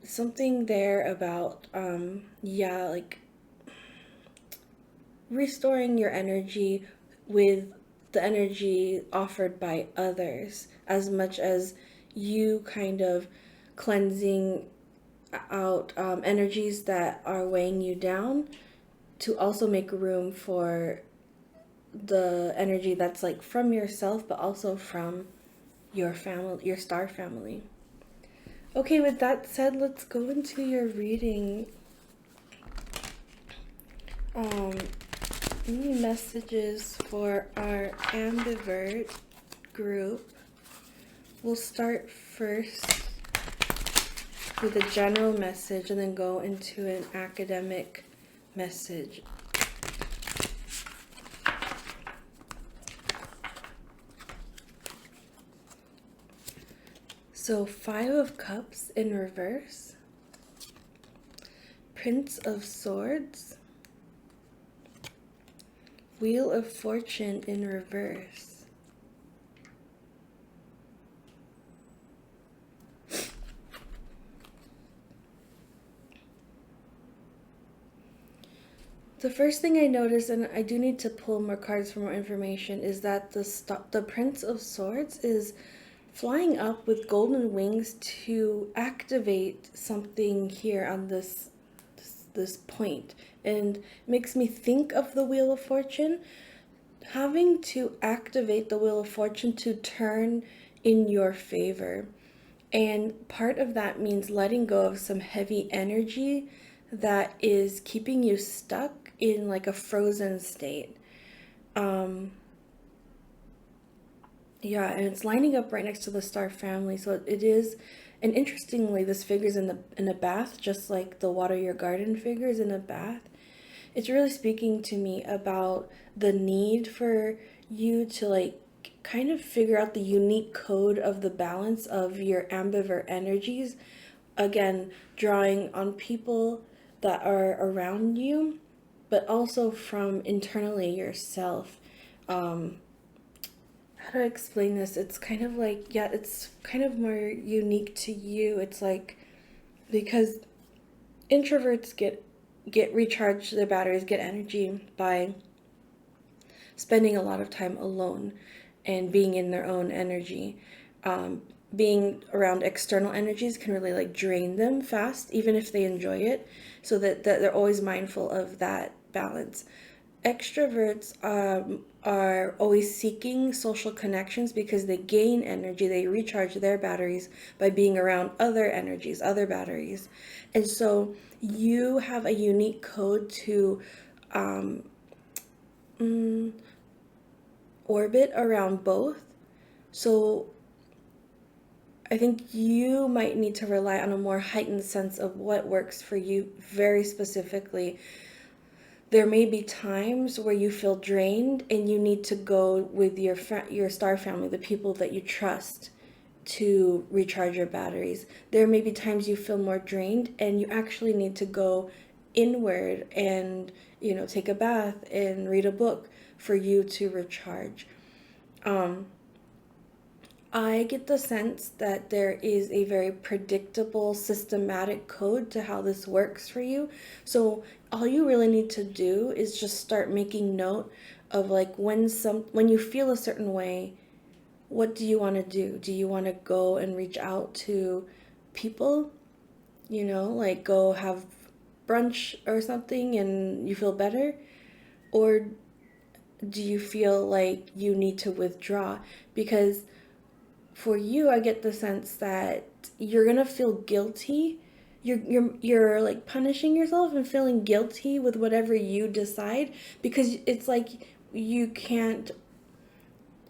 [SPEAKER 1] Something there about, yeah, like restoring your energy with the energy offered by others, as much as you kind of cleansing out energies that are weighing you down, to also make room for the energy that's like from yourself, but also from your family, your star family. Okay, with that said, let's go into your reading. Um, any messages for our ambivert group? We'll start first with a general message and then go into an academic message. So, Five of Cups in reverse, Prince of Swords, Wheel of Fortune in reverse. The first thing I noticed, and I do need to pull more cards for more information, is that the Prince of Swords is flying up with golden wings to activate something here on this point, and makes me think of the Wheel of Fortune, having to activate the Wheel of Fortune to turn in your favor. And part of that means letting go of some heavy energy that is keeping you stuck in like a frozen state. Um, yeah, and it's lining up right next to the star family. So it is, and interestingly, this figures in a bath, just like the water your garden figures in a bath. It's really speaking to me about the need for you to like kind of figure out the unique code of the balance of your ambivert energies. Again, drawing on people that are around you, but also from internally yourself. Um, how to explain this? It's kind of like, yeah, it's kind of more unique to you. It's like, because introverts get recharged their batteries, get energy by spending a lot of time alone and being in their own energy. Um, Being around external energies can really like drain them fast, even if they enjoy it. So that they're always mindful of that balance. Extroverts are always seeking social connections because they gain energy, they recharge their batteries by being around other energies, other batteries. And so you have a unique code to um, mm, orbit around both. So I think you might need to rely on a more heightened sense of what works for you very specifically. There may be times where you feel drained and you need to go with your star family, the people that you trust, to recharge your batteries. There may be times you feel more drained and you actually need to go inward and, take a bath and read a book for you to recharge. Um, I get the sense that there is a very predictable, systematic code to how this works for you. So all you really need to do is just start making note of like when you feel a certain way, what do you want to do? Do you want to go and reach out to people? Like go have brunch or something and you feel better? Or do you feel like you need to withdraw? Because for you, I get the sense that you're gonna feel guilty. You're like punishing yourself and feeling guilty with whatever you decide, because it's like you can't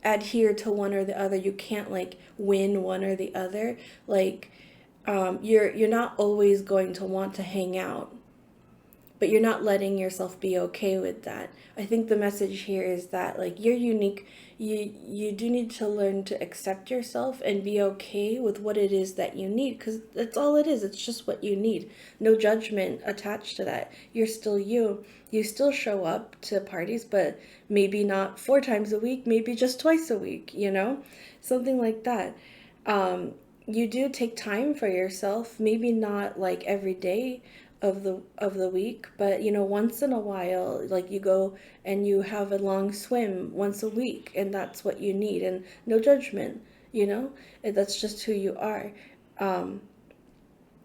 [SPEAKER 1] adhere to one or the other. You can't like win one or the other. Like you're not always going to want to hang out, but you're not letting yourself be okay with that. I think the message here is that like you're unique. You do need to learn to accept yourself and be okay with what it is that you need, because that's all it is. It's just what you need. No judgment attached to that. You're still you. You still show up to parties, but maybe not 4 times a week, maybe just twice a week, something like that. You do take time for yourself, maybe not like every day of the week, but once in a while, like you go and you have a long swim once a week, and that's what you need, and no judgment, that's just who you are. um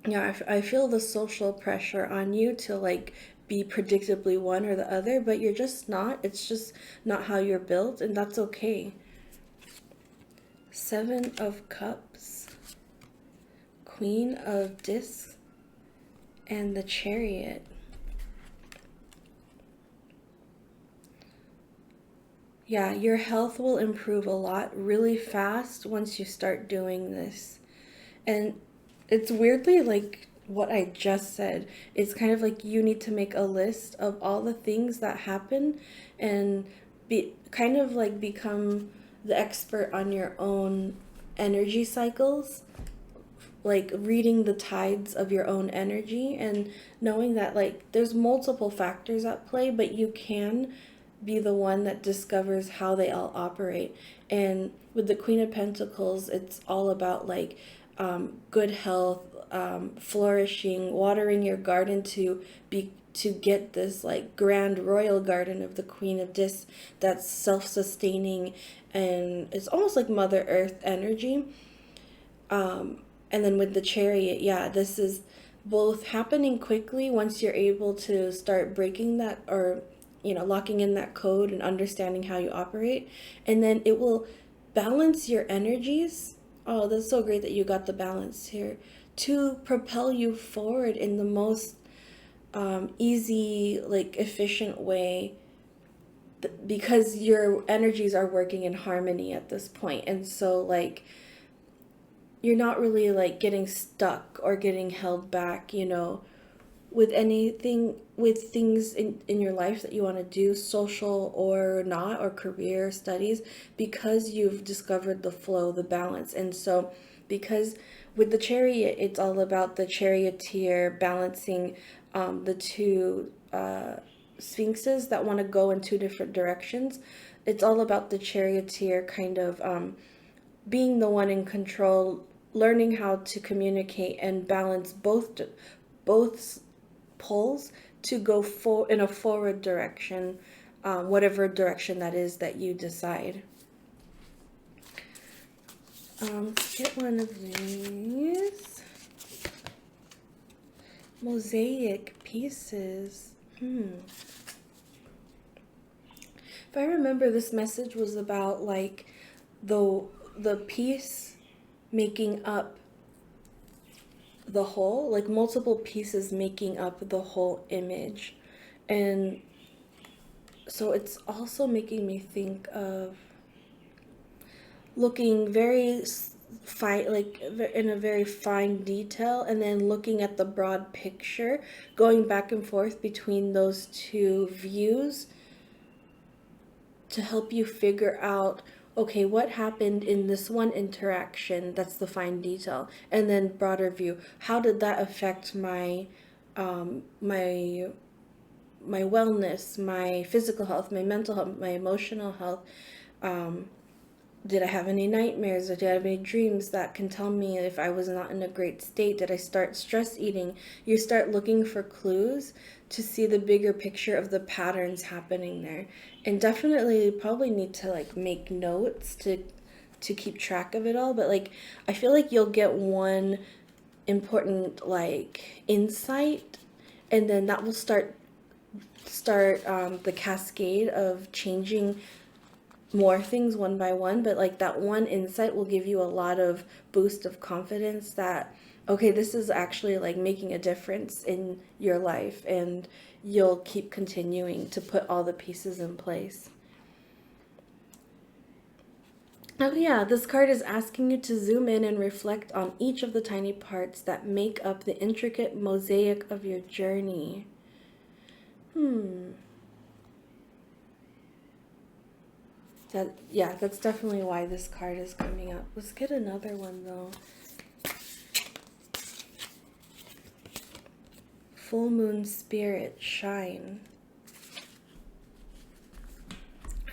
[SPEAKER 1] yeah, I feel the social pressure on you to like be predictably one or the other, but you're just not. It's just not how you're built, and that's okay. Seven of Cups, Queen of Discs, and the Chariot. Yeah, your health will improve a lot really fast once you start doing this. And it's weirdly like what I just said. It's kind of like you need to make a list of all the things that happen, and be kind of like become the expert on your own energy cycles, like reading the tides of your own energy, and knowing that like there's multiple factors at play, but you can be the one that discovers how they all operate. And with the Queen of Pentacles, it's all about like good health, flourishing, watering your garden to get this like grand royal garden of the Queen of Discs that's self-sustaining, and it's almost like Mother Earth energy. And then with the Chariot, yeah, this is both happening quickly once you're able to start breaking that, or locking in that code and understanding how you operate. And then it will balance your energies. Oh, that's so great that you got the balance here, to propel you forward in the most easy, like efficient way, because your energies are working in harmony at this point. And so like you're not really like getting stuck or getting held back, with anything, with things in your life that you want to do, social or not, or career, studies, because you've discovered the flow, the balance. And so because with the Chariot, it's all about the charioteer balancing the two sphinxes that want to go in two different directions. It's all about the charioteer kind of being the one in control, learning how to communicate and balance both poles to go in a forward direction, whatever direction that is that you decide. Get one of these mosaic pieces. If I remember, this message was about like the piece making up the whole, like multiple pieces making up the whole image. And so it's also making me think of looking very fine, like in a very fine detail, and then looking at the broad picture, going back and forth between those two views to help you figure out, okay, what happened in this one interaction, that's the fine detail, and then broader view, how did that affect my my wellness, my physical health, my mental health, my emotional health. Did I have any nightmares, or did I have any dreams that can tell me if I was not in a great state? Did I start stress eating? You start looking for clues to see the bigger picture of the patterns happening there. And definitely probably need to like make notes to keep track of it all. But like I feel like you'll get one important like insight, and then that will start the cascade of changing more things one by one. But like that one insight will give you a lot of boost of confidence that, okay, this is actually like making a difference in your life, and you'll keep continuing to put all the pieces in place. Oh, yeah, this card is asking you to zoom in and reflect on each of the tiny parts that make up the intricate mosaic of your journey. Hmm. Yeah, that's definitely why this card is coming up. Let's get another one though. Full Moon Spirit, Shine.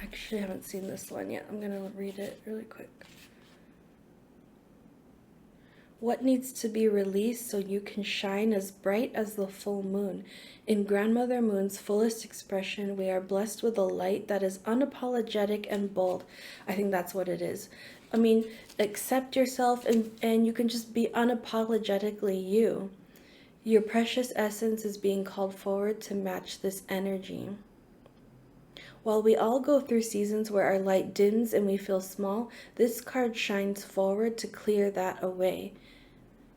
[SPEAKER 1] Actually, I haven't seen this one yet. I'm gonna read it really quick. What needs to be released so you can shine as bright as the full moon? In Grandmother Moon's fullest expression, we are blessed with a light that is unapologetic and bold. I think that's what it is. I mean, accept yourself and you can just be unapologetically you. Your precious essence is being called forward to match this energy. While we all go through seasons where our light dims and we feel small, this card shines forward to clear that away.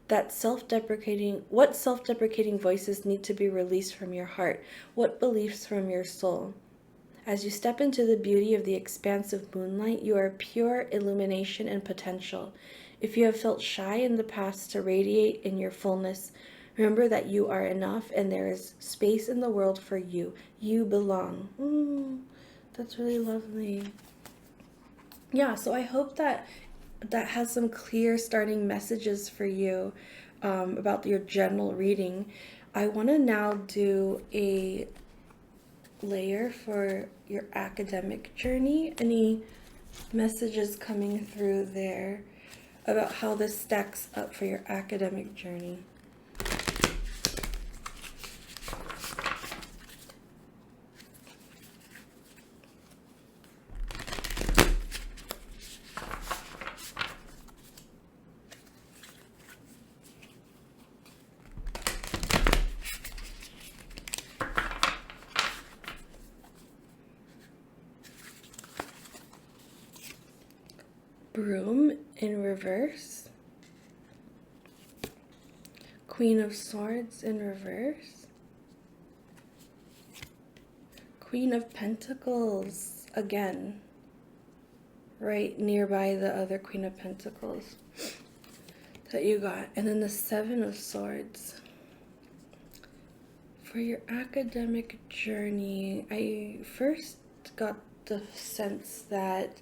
[SPEAKER 1] What self-deprecating voices need to be released from your heart? What beliefs from your soul? As you step into the beauty of the expansive moonlight, you are pure illumination and potential. If you have felt shy in the past to radiate in your fullness, remember that you are enough and there is space in the world for you. You belong. That's really lovely. Yeah, so I hope that has some clear starting messages for you about your general reading. I want to now do a layer for your academic journey. Any messages coming through there about how this stacks up for your academic journey? Broom in reverse. Queen of Swords in reverse. Queen of Pentacles again, right nearby the other Queen of Pentacles that you got. And then the Seven of Swords. For your academic journey, I first got the sense that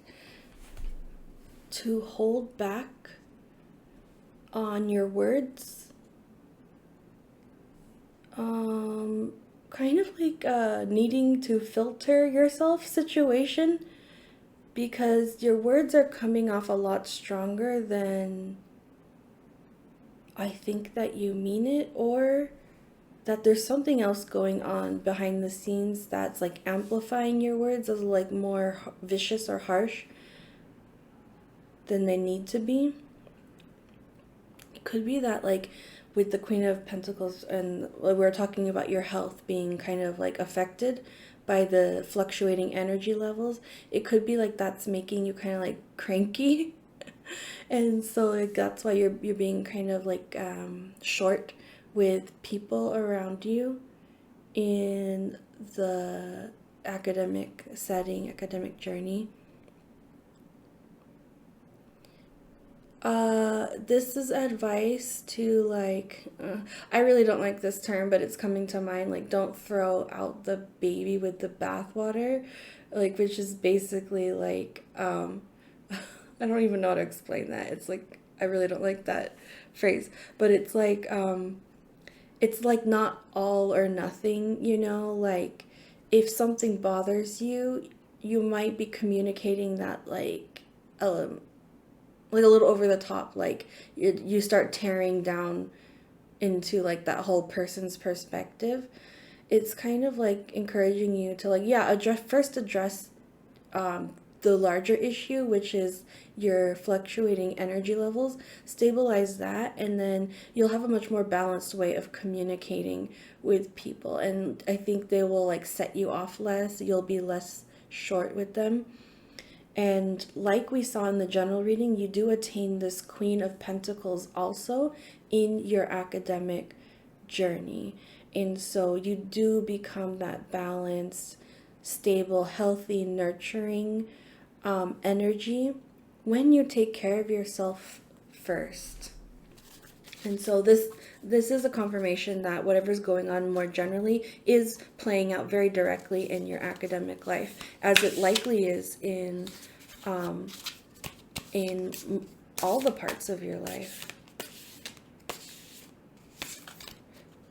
[SPEAKER 1] to hold back on your words, kind of like needing to filter yourself situation, because your words are coming off a lot stronger than I think that you mean it, or that there's something else going on behind the scenes that's like amplifying your words as like more vicious or harsh than they need to be. It could be that like with the Queen of Pentacles, and we're talking about your health being kind of like affected by the fluctuating energy levels. It could be like that's making you kind of like cranky. And so like that's why you're being kind of like short with people around you in the academic setting, academic journey. This is advice to like, I really don't like this term, but it's coming to mind. Like, don't throw out the baby with the bathwater, like, which is basically like, I don't even know how to explain that. It's like, I really don't like that phrase, but it's like not all or nothing, you know, like if something bothers you, you might be communicating that like a little over the top, like you start tearing down into like that whole person's perspective. It's kind of like encouraging you to like, yeah, address the larger issue, which is your fluctuating energy levels. Stabilize that, and then you'll have a much more balanced way of communicating with people, and I think they will like set you off less. You'll be less short with them. And like we saw in the general reading, you do attain this Queen of Pentacles also in your academic journey. And so you do become that balanced, stable, healthy, nurturing energy when you take care of yourself first. And so this is a confirmation that whatever's going on more generally is playing out very directly in your academic life, as it likely is in all the parts of your life.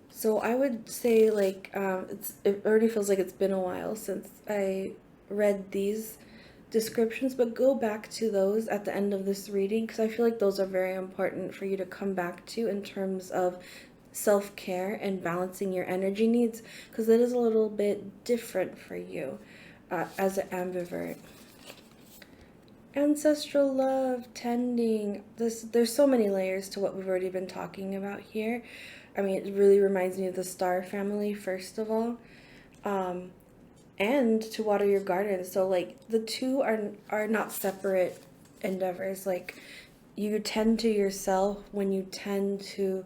[SPEAKER 1] So I would say, like, it already feels like it's been a while since I read these descriptions, but go back to those at the end of this reading, because I feel like those are very important for you to come back to in terms of self-care and balancing your energy needs, because it is a little bit different for you as an ambivert. Ancestral love, tending. There's so many layers to what we've already been talking about here. I mean, it really reminds me of the star family, first of all. And to water your garden. So, like, the two are not separate endeavors. Like, you tend to yourself when you tend to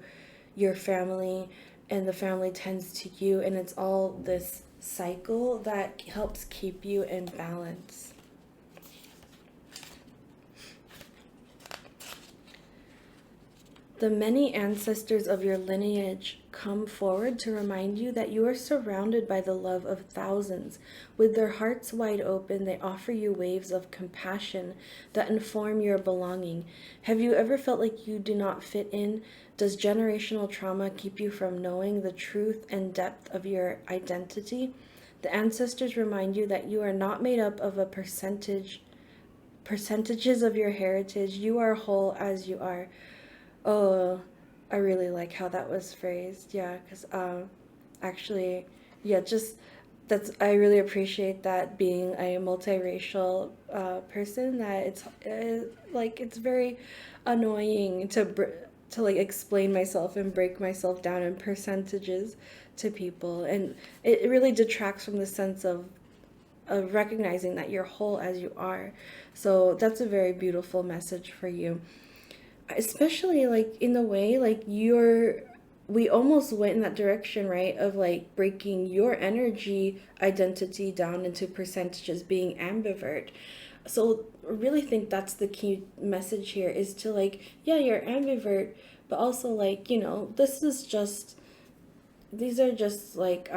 [SPEAKER 1] your family, and the family tends to you, and it's all this cycle that helps keep you in balance. The many ancestors of your lineage come forward to remind you that you are surrounded by the love of thousands. With their hearts wide open, they offer you waves of compassion that inform your belonging. Have you ever felt like you do not fit in? Does generational trauma keep you from knowing the truth and depth of your identity? The ancestors remind you that you are not made up of percentages of your heritage. You are whole as you are. Oh, I really like how that was phrased. Yeah, because actually, yeah, just I really appreciate that, being a multiracial person, that it's like it's very annoying to like explain myself and break myself down in percentages to people, and it really detracts from the sense of recognizing that you're whole as you are. So that's a very beautiful message for you, especially like in the way like we almost went in that direction, right, of like breaking your energy identity down into percentages, being ambivert. So I really think that's the key message here, is to like, yeah, you're ambivert, but also like, these are just like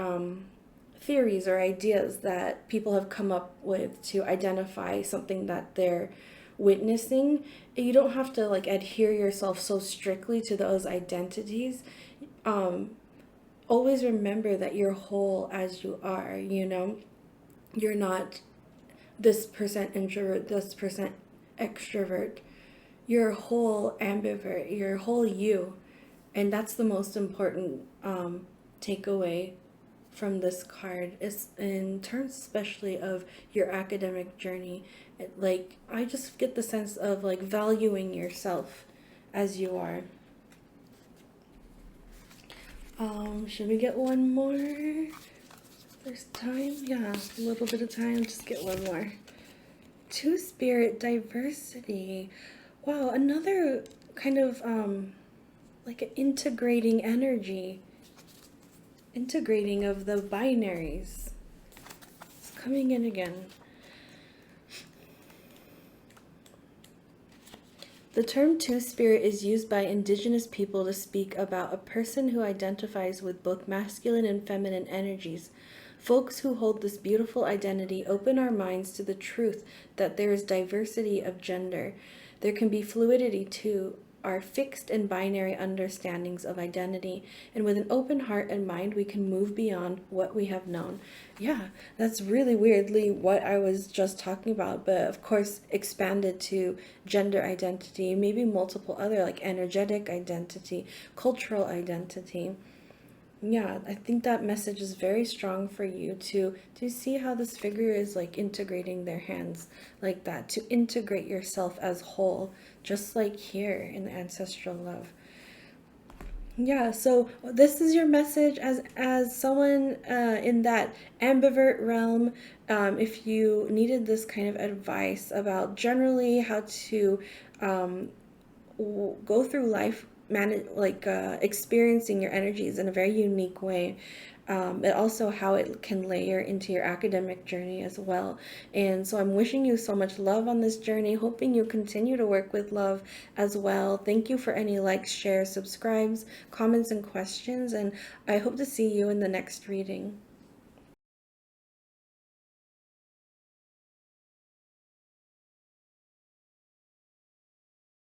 [SPEAKER 1] theories or ideas that people have come up with to identify something that they're witnessing. You don't have to like adhere yourself so strictly to those identities. Always remember that you're whole as you are, you're not this percent introvert, this percent extrovert. You're whole ambivert, you're whole you. And that's the most important takeaway from this card, is in terms especially of your academic journey. Like, I just get the sense of like valuing yourself as you are. Should we get one more? There's time? Yeah, a little bit of time. Just get one more. Two-spirit diversity. Wow, another kind of like an integrating energy. Integrating of the binaries. It's coming in again. The term two-spirit is used by indigenous people to speak about a person who identifies with both masculine and feminine energies. Folks who hold this beautiful identity open our minds to the truth that there is diversity of gender. There can be fluidity too, our fixed and binary understandings of identity, and with an open heart and mind we can move beyond what we have known. Yeah, that's really weirdly what I was just talking about, but of course expanded to gender identity, maybe multiple other like energetic identity, cultural identity. Yeah, I think that message is very strong for you to see how this figure is like integrating their hands like that, to integrate yourself as whole, just like here in the ancestral love. Yeah, so this is your message as someone in that ambivert realm. If you needed this kind of advice about generally how to go through life, experiencing your energies in a very unique way, and also how it can layer into your academic journey as well. And so I'm wishing you so much love on this journey, hoping you continue to work with love as well. Thank you for any likes, shares, subscribes, comments, and questions, and I hope to see you in the next reading.